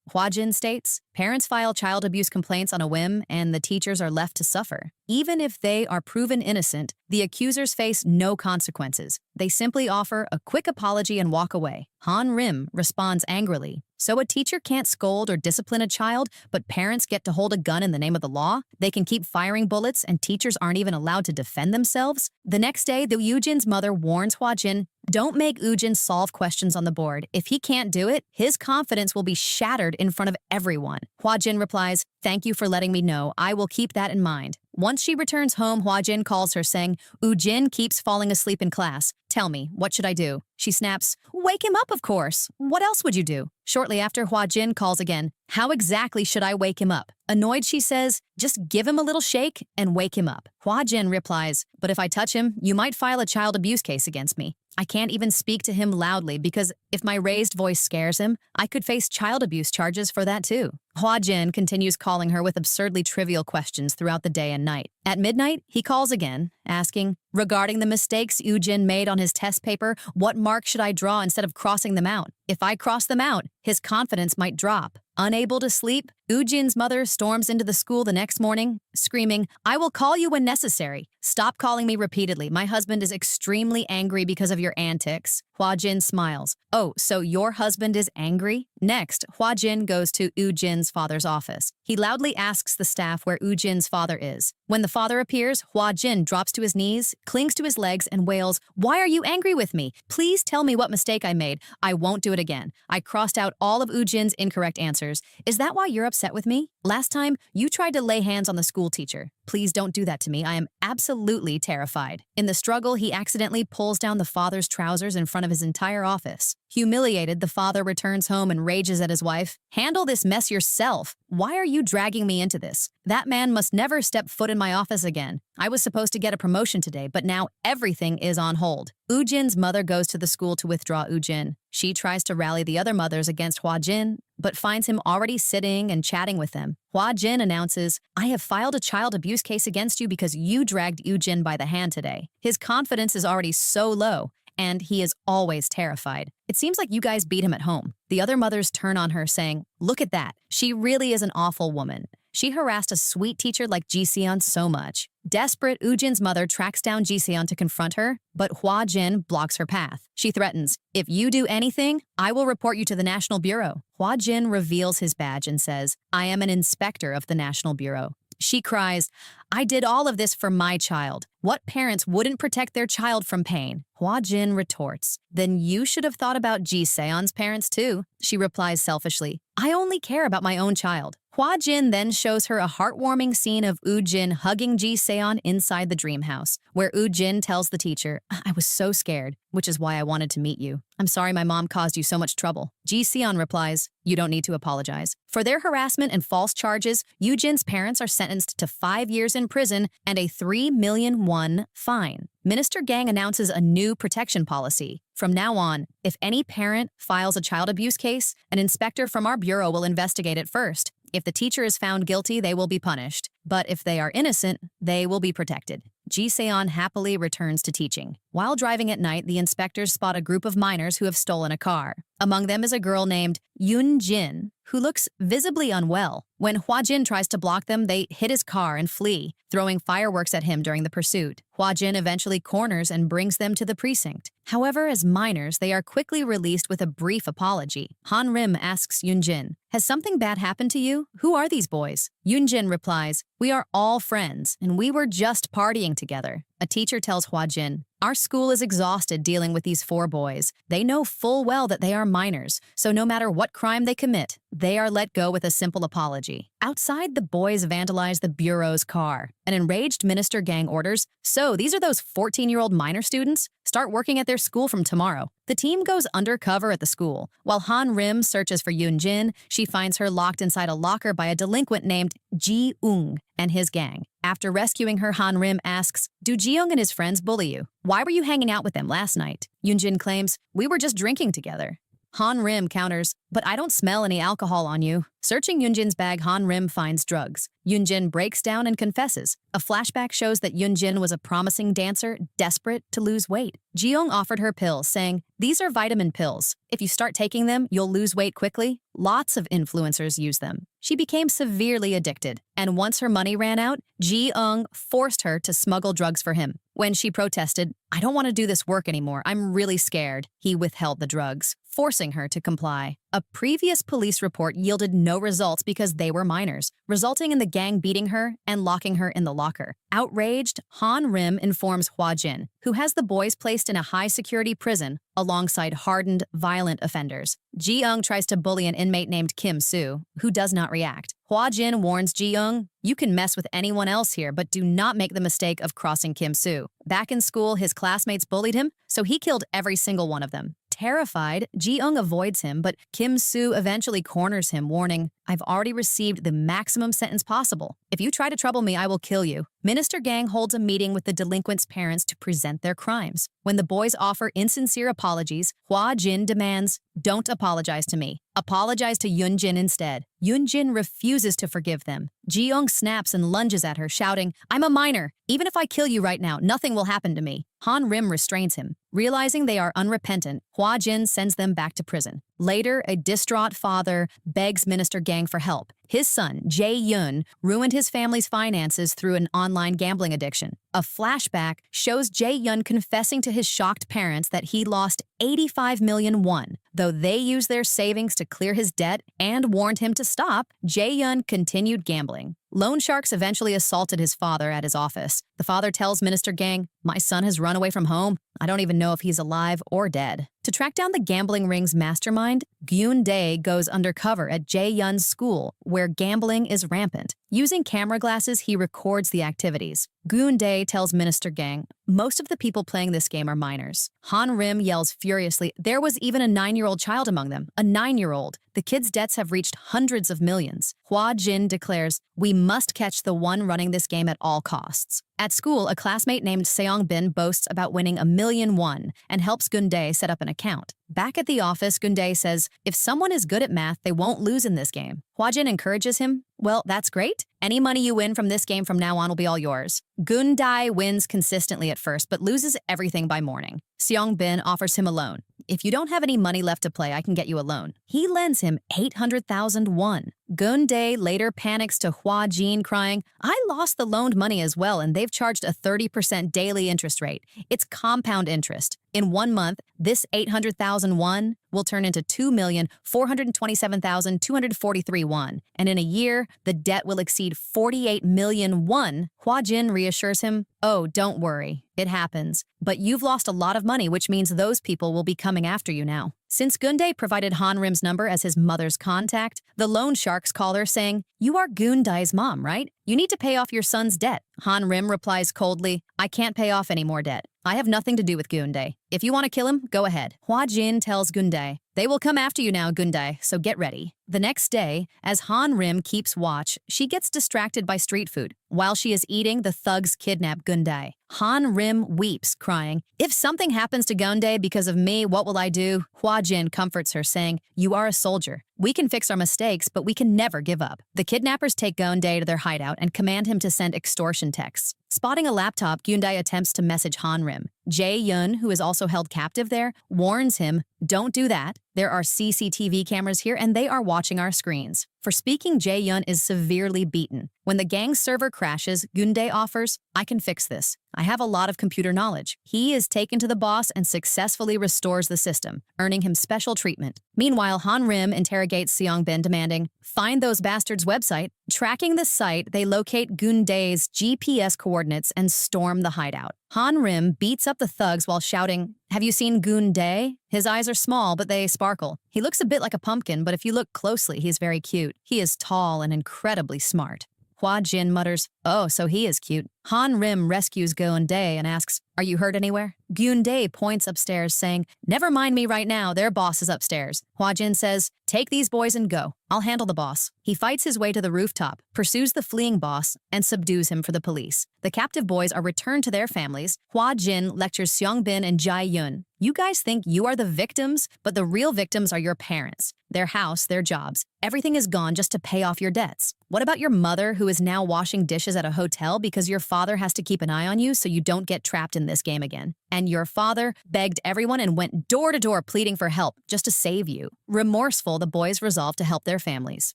Hua Jin states, "Parents file child abuse complaints on a whim and the teachers are left to suffer. Even if they are proven innocent, the accusers face no consequences. They simply offer a quick apology and walk away." Han Rim responds angrily, "So a teacher can't scold or discipline a child, but parents get to hold a gun in the name of the law? They can keep firing bullets and teachers aren't even allowed to defend themselves?" The next day, the Woojin's mother warns Hua Jin, "Don't make Woojin solve questions on the board. If he can't do it, his confidence will be shattered in front of everyone." Hua Jin replies, "Thank you for letting me know. I will keep that in mind." Once she returns home, Hua Jin calls her, saying, "Woojin keeps falling asleep in class. Tell me, what should I do?" She snaps, "Wake him up, of course. What else would you do?" Shortly after, Hua Jin calls again, "How exactly should I wake him up?" Annoyed, she says, "Just give him a little shake and wake him up." Hua Jin replies, "But if I touch him, you might file a child abuse case against me. I can't even speak to him loudly because if my raised voice scares him, I could face child abuse charges for that too." Hua Jin continues calling her with absurdly trivial questions throughout the day and night. At midnight, he calls again, asking, "Regarding the mistakes Woojin made on his test paper, what mark should I draw instead of crossing them out? If I cross them out, his confidence might drop." Unable to sleep, Woojin's mother storms into the school the next morning, screaming, "I will call you when necessary. Stop calling me repeatedly. My husband is extremely angry because of your antics." Hua Jin smiles. "Oh, so your husband is angry?" Next, Hua Jin goes to Woojin's father's office. He loudly asks the staff where Woojin's father is. When the father appears, Hua Jin drops to his knees, clings to his legs, and wails, "Why are you angry with me? Please tell me what mistake I made. I won't do it it again. I crossed out all of Ujin's incorrect answers. Is that why you're upset with me? Last time, you tried to lay hands on the school teacher. Please don't do that to me. I am absolutely terrified. In the struggle, he accidentally pulls down the father's trousers in front of his entire office. Humiliated, the father returns home and rages at his wife. Handle this mess yourself. Why are you dragging me into this? That man must never step foot in my office again. I was supposed to get a promotion today, but now everything is on hold. Ujin's mother goes to the school to withdraw Ujin. She tries to rally the other mothers against Hua-jin, but finds him already sitting and chatting with them. Hua-jin announces, I have filed a child abuse case against you because you dragged Ujin by the hand today. His confidence is already so low, and he is always terrified. It seems like you guys beat him at home. The other mothers turn on her, saying, look at that. She really is an awful woman. She harassed a sweet teacher like Ji-seon so much. Desperate, Ujin's mother tracks down Ji-seon to confront her, but Hua-jin blocks her path. She threatens, if you do anything, I will report you to the National Bureau. Hua-jin reveals his badge and says, I am an inspector of the National Bureau. She cries, I did all of this for my child. What parents wouldn't protect their child from pain? Hua-jin retorts, then you should have thought about Ji-seon's parents too. She replies selfishly, I only care about my own child. Hua-jin then shows her a heartwarming scene of Ujin hugging Ji-seon inside the dream house, where Ujin tells the teacher, I was so scared, which is why I wanted to meet you. I'm sorry my mom caused you so much trouble. Ji-seon replies, you don't need to apologize. For their harassment and false charges, Ujin's parents are sentenced to 5 years in prison and a 3 million won fine. Minister Gang announces a new protection policy. From now on, if any parent files a child abuse case, an inspector from our bureau will investigate it first. If the teacher is found guilty, they will be punished. But if they are innocent, they will be protected. Ji-seon happily returns to teaching. While driving at night, the inspectors spot a group of minors who have stolen a car. Among them is a girl named Yoon-jin, who looks visibly unwell. When Hua-jin tries to block them, they hit his car and flee, throwing fireworks at him during the pursuit. Hua-jin eventually corners and brings them to the precinct. However, as minors, they are quickly released with a brief apology. Han-rim asks Yoon-jin, has something bad happened to you? Who are these boys? Yoon-jin replies, we are all friends, and we were just partying together. A teacher tells Hua-jin, our school is exhausted dealing with these 4 boys. They know full well that they are minors, so no matter what crime they commit, they are let go with a simple apology. Outside, the boys vandalize the bureau's car. An enraged Minister Gang orders, so these are those 14-year-old minor students? Start working at their school from tomorrow. The team goes undercover at the school. While Han-rim searches for Yoon-jin, she finds her locked inside a locker by a delinquent named Ji-ung and his gang. After rescuing her, Han-rim asks, do Ji-ung and his friends bully you? Why were you hanging out with them last night? Yoon-jin claims, we were just drinking together. Han-rim counters, but I don't smell any alcohol on you. Searching Yoon-jin's bag, Han-rim finds drugs. Yoon-jin breaks down and confesses. A flashback shows that Yoon-jin was a promising dancer, desperate to lose weight. Ji-ung offered her pills, saying, these are vitamin pills. If you start taking them, you'll lose weight quickly. Lots of influencers use them. She became severely addicted, and once her money ran out, Ji-ung forced her to smuggle drugs for him. When she protested, I don't want to do this work anymore, I'm really scared, he withheld the drugs, forcing her to comply. A previous police report yielded no results because they were minors, resulting in the gang beating her and locking her in the locker. Outraged, Han-rim informs Hua-jin, who has the boys placed in a high-security prison alongside hardened, violent offenders. Ji-ung tries to bully an inmate named Kim-soo, who does not react. Hua-jin warns Ji-ung, you can mess with anyone else here, but do not make the mistake of crossing Kim-soo. Back in school, his classmates bullied him, so he killed every single one of them. Terrified, Ji-ung avoids him, but Kim-soo eventually corners him, warning, I've already received the maximum sentence possible. If you try to trouble me, I will kill you. Minister Gang holds a meeting with the delinquents' parents to present their crimes. When the boys offer insincere apologies, Hua-jin demands, don't apologize to me. Apologize to Yoon-jin instead. Yoon-jin refuses to forgive them. Ji-ung snaps and lunges at her, shouting, I'm a minor. Even if I kill you right now, nothing will happen to me. Han-rim restrains him. Realizing they are unrepentant, Hua-jin sends them back to prison. Later, a distraught father begs Minister Gang for help. His son, Jae-yoon, ruined his family's finances through an online gambling addiction. A flashback shows Jae-yoon confessing to his shocked parents that he lost 85 million won. Though they used their savings to clear his debt and warned him to stop, Jae-yoon continued gambling. Loan sharks eventually assaulted his father at his office. The father tells Minister Gang, my son has run away from home. I don't even know if he's alive or dead. To track down the gambling ring's mastermind, Gyun-dae goes undercover at Jae-yun's school, where gambling is rampant. Using camera glasses, he records the activities. Gyun-dae tells Minister Gang, most of the people playing this game are minors. Han-rim yells furiously, there was even a 9-year-old child among them. A 9-year-old. The kid's debts have reached hundreds of millions. Hwa Jin declares, we must catch the one running this game at all costs. At school, a classmate named Seong-bin boasts about winning 1,000,000 won and helps Gun-dae set up an account. Back at the office, Gun-dae says, if someone is good at math, they won't lose in this game. Hwa Jin encourages him, well, that's great. Any money you win from this game from now on will be all yours. Gun-dae wins consistently at first, but loses everything by morning. Seong-bin offers him a loan. If you don't have any money left to play, I can get you a loan. He lends him 800,000 won. Gun-dae later panics to Hwa Jin, crying, I lost the loaned money as well, and they've charged a 30% daily interest rate. It's compound interest. In 1 month, this 800,000 won will turn into 2,427,243 won. And in a year, the debt will exceed 48 million won. Hwa Jin reassures him, oh, don't worry. It happens. But you've lost a lot of money, which means those people will be coming after you now. Since Gun-dae provided Han-rim's number as his mother's contact, the loan sharks call her saying, you are Gun-dae's mom, right? You need to pay off your son's debt. Han-rim replies coldly, I can't pay off any more debt. I have nothing to do with Gun-dae. If you want to kill him, go ahead. Hwa Jin tells Gun-dae, they will come after you now, Gun-dae, so get ready. The next day, as Han-rim keeps watch, she gets distracted by street food. While she is eating, the thugs kidnap Gun-dae. Han-rim weeps, crying, if something happens to Gun-dae because of me, what will I do? Hwa Jin comforts her, saying, you are a soldier. We can fix our mistakes, but we can never give up. The kidnappers take Gun-dae to their hideout and command him to send extortion texts. Spotting a laptop, Gun-dae attempts to message Han-rim. Jae-yun, who is also held captive there, warns him, don't do that. There are CCTV cameras here and they are watching our screens. For speaking, Jae-yun is severely beaten. When the gang's server crashes, Gun-dae offers, I can fix this. I have a lot of computer knowledge. He is taken to the boss and successfully restores the system, earning him special treatment. Meanwhile, Han-rim interrogates Seong-bin, demanding, find those bastards' website. Tracking the site, they locate Gun-dae's GPS coordinates and storm the hideout. Han-rim beats up the thugs while shouting, have you seen Gun-dae? His eyes are small, but they sparkle. He looks a bit like a pumpkin, but if you look closely, he's very cute. He is tall and incredibly smart. Hwa Jin mutters, oh, so he is cute. Han-rim rescues Gun-dae and asks, are you hurt anywhere? Gun-dae points upstairs, saying, never mind me right now, their boss is upstairs. Hwa Jin says, take these boys and go. I'll handle the boss. He fights his way to the rooftop, pursues the fleeing boss, and subdues him for the police. The captive boys are returned to their families. Hwa Jin lectures Seong-bin and Jae-yun. You guys think you are the victims, but the real victims are your parents. Their house, their jobs. Everything is gone just to pay off your debts. What about your mother, who is now washing dishes at a hotel because your father has to keep an eye on you so you don't get trapped in this game again? And your father begged everyone and went door to door pleading for help just to save you. Remorseful, the boys resolve to help their families.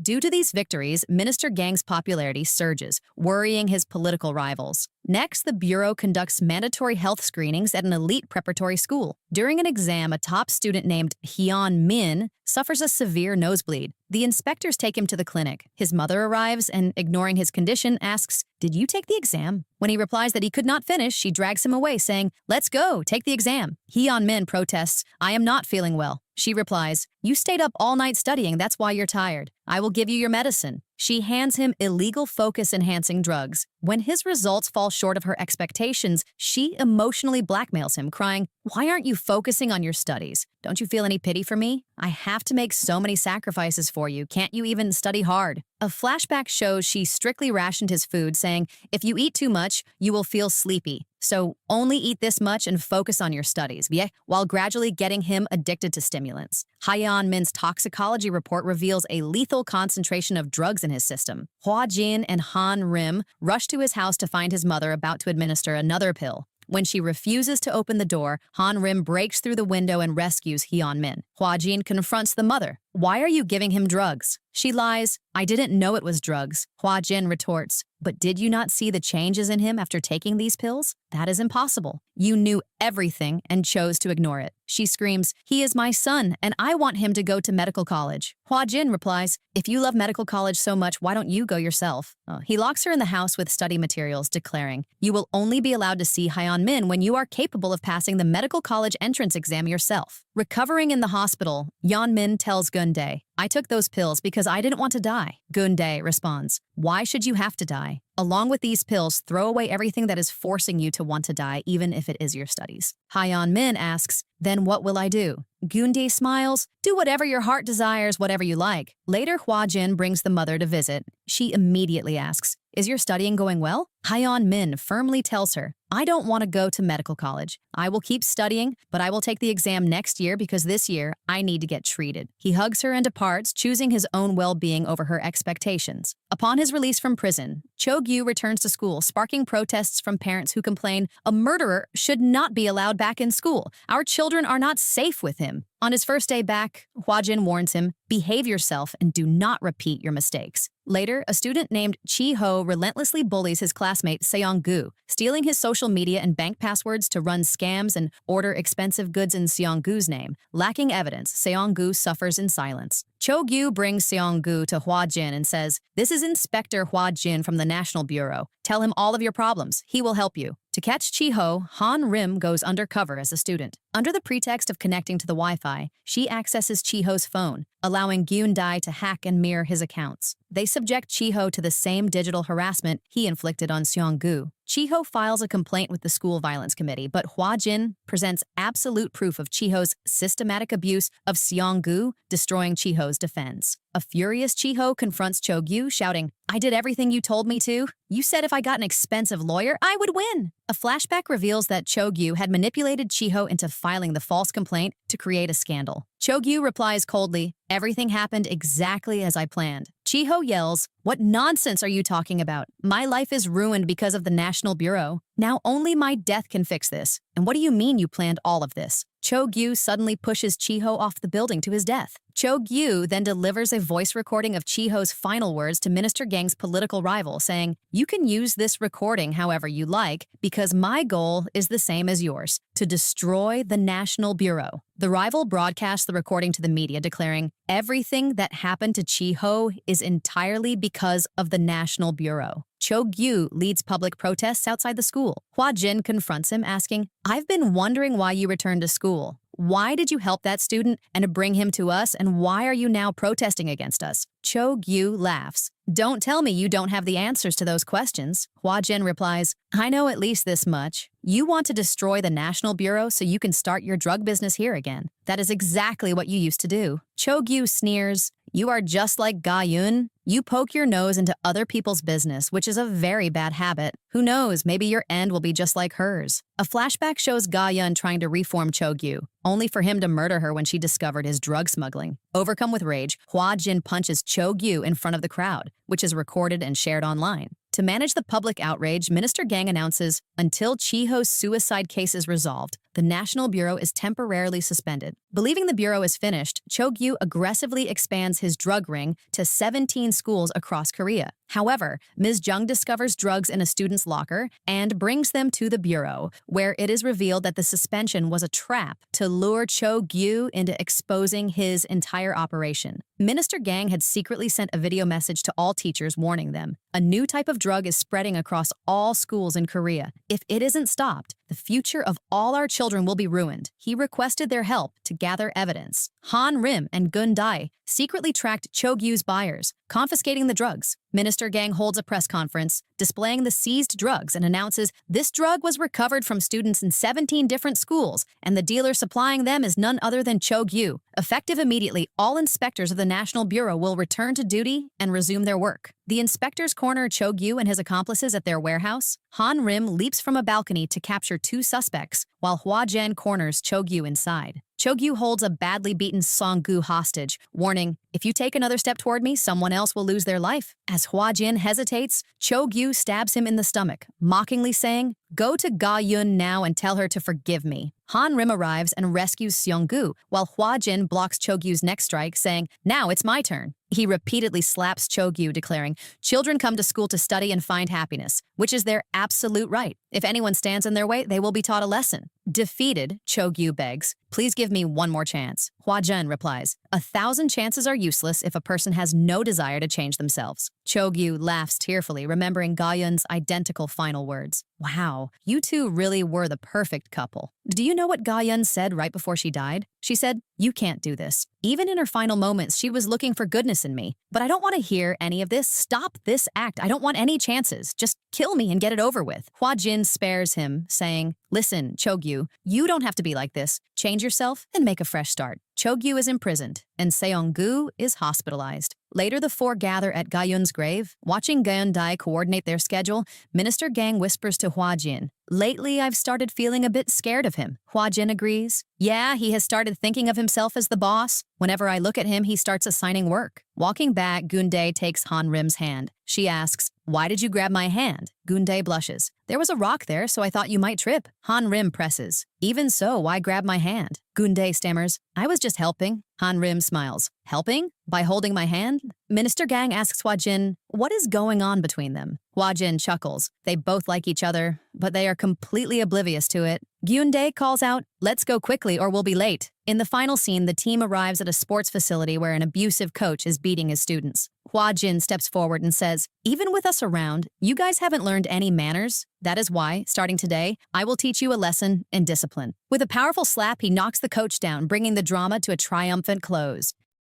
Due to these victories, Minister Gang's popularity surges, worrying his political rivals. Next, the Bureau conducts mandatory health screenings at an elite preparatory school. During an exam, a top student named Hyun Min suffers a severe nosebleed. The inspectors take him to the clinic. His mother arrives and, ignoring his condition, asks, did you take the exam? When he replies that he could not finish, she drags him away, saying, let's go, take the exam. Hyun Min protests, I am not feeling well. She replies, you stayed up all night studying, that's why you're tired. I will give you your medicine. She hands him illegal focus-enhancing drugs. When his results fall short of her expectations, she emotionally blackmails him, crying, why aren't you focusing on your studies? Don't you feel any pity for me? I have to make so many sacrifices for you. Can't you even study hard? A flashback shows she strictly rationed his food, saying, if you eat too much, you will feel sleepy. So only eat this much and focus on your studies, while gradually getting him addicted to stimulants. Hyun Min's toxicology report reveals a lethal concentration of drugs in his system. Hwa Jin and Han-rim rush to his house to find his mother about to administer another pill. When she refuses to open the door, Han-rim breaks through the window and rescues Hyun Min. Hua Jin confronts the mother. Why are you giving him drugs? She lies. I didn't know it was drugs. Hua Jin retorts. But did you not see the changes in him after taking these pills? That is impossible. You knew everything and chose to ignore it. She screams, he is my son, and I want him to go to medical college. Hua Jin replies, if you love medical college so much, why don't you go yourself? He locks her in the house with study materials, declaring, you will only be allowed to see Hyeon Min when you are capable of passing the medical college entrance exam yourself. Recovering in the hospital, Yeon Min tells Gun-dae, I took those pills because I didn't want to die. Gun-dae responds, why should you have to die? Along with these pills, throw away everything that is forcing you to want to die, even if it is your studies. Hyeon Min asks, then what will I do? Gun-dae smiles, do whatever your heart desires, whatever you like. Later, Hua Jin brings the mother to visit. She immediately asks, is your studying going well? Hyeon Min firmly tells her, I don't want to go to medical college. I will keep studying, but I will take the exam next year because this year I need to get treated. He hugs her and departs, choosing his own well-being over her expectations. Upon his release from prison, Cho-gyu returns to school, sparking protests from parents who complain, a murderer should not be allowed back in school. Our children are not safe with him. On his first day back, Hwa Jin warns him, behave yourself and do not repeat your mistakes. Later, a student named Chi-ho relentlessly bullies his classmate Seong-gu, stealing his social media and bank passwords to run scams and order expensive goods in Seong-gu's name. Lacking evidence, Seong-gu suffers in silence. Cho-gyu brings Seong-gu to Hwa Jin and says, this is Inspector Hwa Jin from the National Bureau. Tell him all of your problems. He will help you. To catch Chi-ho, Han Rim goes undercover as a student. Under the pretext of connecting to the Wi-Fi, she accesses Chi-ho's phone, allowing Gyun-dae to hack and mirror his accounts. They subject Chi-ho to the same digital harassment he inflicted on Seong-gu. Chi-ho files a complaint with the school violence committee, but Hwa Jin presents absolute proof of Chi-ho's systematic abuse of Seong-gu, destroying Chi-ho's defense. A furious Chi-ho confronts Cho-gyu, shouting, I did everything you told me to. You said if I got an expensive lawyer, I would win. A flashback reveals that Cho-gyu had manipulated Chi-ho into filing the false complaint to create a scandal. Cho-gyu replies coldly, everything happened exactly as I planned. Chi-ho yells, what nonsense are you talking about? My life is ruined because of the National Bureau. Now only my death can fix this. And what do you mean you planned all of this? Cho-gyu suddenly pushes Chi-ho off the building to his death. Cho-gyu then delivers a voice recording of Chi-ho's final words to Minister Gang's political rival, saying, you can use this recording however you like because my goal is the same as yours, to destroy the National Bureau. The rival broadcasts the recording to the media, declaring, everything that happened to Chi-ho is entirely because of the National Bureau. Cho-gyu leads public protests outside the school. Hwa Jin confronts him, asking, I've been wondering why you returned to school. Why did you help that student and bring him to us, and why are you now protesting against us? Cho-gyu laughs. Don't tell me you don't have the answers to those questions. Hwa Jin replies, I know at least this much. You want to destroy the National Bureau so you can start your drug business here again. That is exactly what you used to do. Cho-gyu sneers, you are just like Ga-eun. You poke your nose into other people's business, which is a very bad habit. Who knows, maybe your end will be just like hers. A flashback shows Ga-eun trying to reform Cho-gyu, only for him to murder her when she discovered his drug smuggling. Overcome with rage, Hwa Jin punches Cho-gyu in front of the crowd, which is recorded and shared online. To manage the public outrage, Minister Gang announces, until Chi-ho's suicide case is resolved, the National Bureau is temporarily suspended. Believing the bureau is finished, Cho-gyu aggressively expands his drug ring to 17 schools across Korea. However, Ms. Jung discovers drugs in a student's locker and brings them to the bureau, where it is revealed that the suspension was a trap to lure Cho-gyu into exposing his entire operation. Minister Gang had secretly sent a video message to all teachers warning them, a new type of drug is spreading across all schools in Korea. If it isn't stopped, the future of all our children will be ruined. He requested their help to gather evidence. Han Rim and Gun-dae secretly tracked Cho-gyu's buyers, confiscating the drugs. Minister Gang holds a press conference, displaying the seized drugs, and announces this drug was recovered from students in 17 different schools, and the dealer supplying them is none other than Cho-gyu. Effective immediately, all inspectors of the National Bureau will return to duty and resume their work. The inspectors corner Cho-gyu and his accomplices at their warehouse. Han Rim leaps from a balcony to capture 2 suspects, while Hwa Jin corners Cho-gyu inside. Cho-gyu holds a badly beaten Song-gu hostage, warning, if you take another step toward me, someone else will lose their life. As Hwa Jin hesitates, Cho-gyu stabs him in the stomach, mockingly saying, Go to Ga Yun now and tell her to forgive me. Han Rim arrives and rescues Seong-gu, while Hwa Jin blocks Cho-gyu's next strike, saying, now it's my turn. He repeatedly slaps Cho-gyu, declaring, children come to school to study and find happiness, which is their absolute right. If anyone stands in their way, they will be taught a lesson. Defeated, Cho-gyu begs, please give me one more chance. Hwa Jin replies, 1,000 chances are useless if a person has no desire to change themselves. Cho-gyu laughs tearfully, remembering Ga-yun's identical final words. Wow, you two really were the perfect couple. Do you know what Ga-yun said right before she died? She said, you can't do this. Even in her final moments, she was looking for goodness in me. But I don't want to hear any of this. Stop this act. I don't want any chances. Just kill me and get it over with. Hwa Jin spares him, saying, listen, Cho-gyu, you don't have to be like this. Change yourself and make a fresh start. Cho-gyu is imprisoned, and Seong-gu is hospitalized. Later, the four gather at Ga-yun's grave. Watching Ga-yun-dae coordinate their schedule, Minister Gang whispers to Hwa Jin, lately I've started feeling a bit scared of him. Hwa Jin agrees. Yeah, he has started thinking of himself as the boss. Whenever I look at him, he starts assigning work. Walking back, Gun-dae takes Han Rim's hand. She asks, why did you grab my hand? Gun-dae blushes. There was a rock there, so I thought you might trip. Han Rim presses. Even so, why grab my hand? Gun-dae stammers, I was just helping. Han Rim smiles. Helping? By holding my hand? Minister Gang asks Hwa Jin, what is going on between them? Hwa Jin chuckles. They both like each other, but they are completely oblivious to it. Gun-dae calls out, let's go quickly or we'll be late. In the final scene, the team arrives at a sports facility where an abusive coach is beating his students. Hwa Jin steps forward and says, even with us around, you guys haven't learned any manners. That is why, starting today, I will teach you a lesson in discipline. With a powerful slap, he knocks the coach down, bringing the drama to a triumphant close.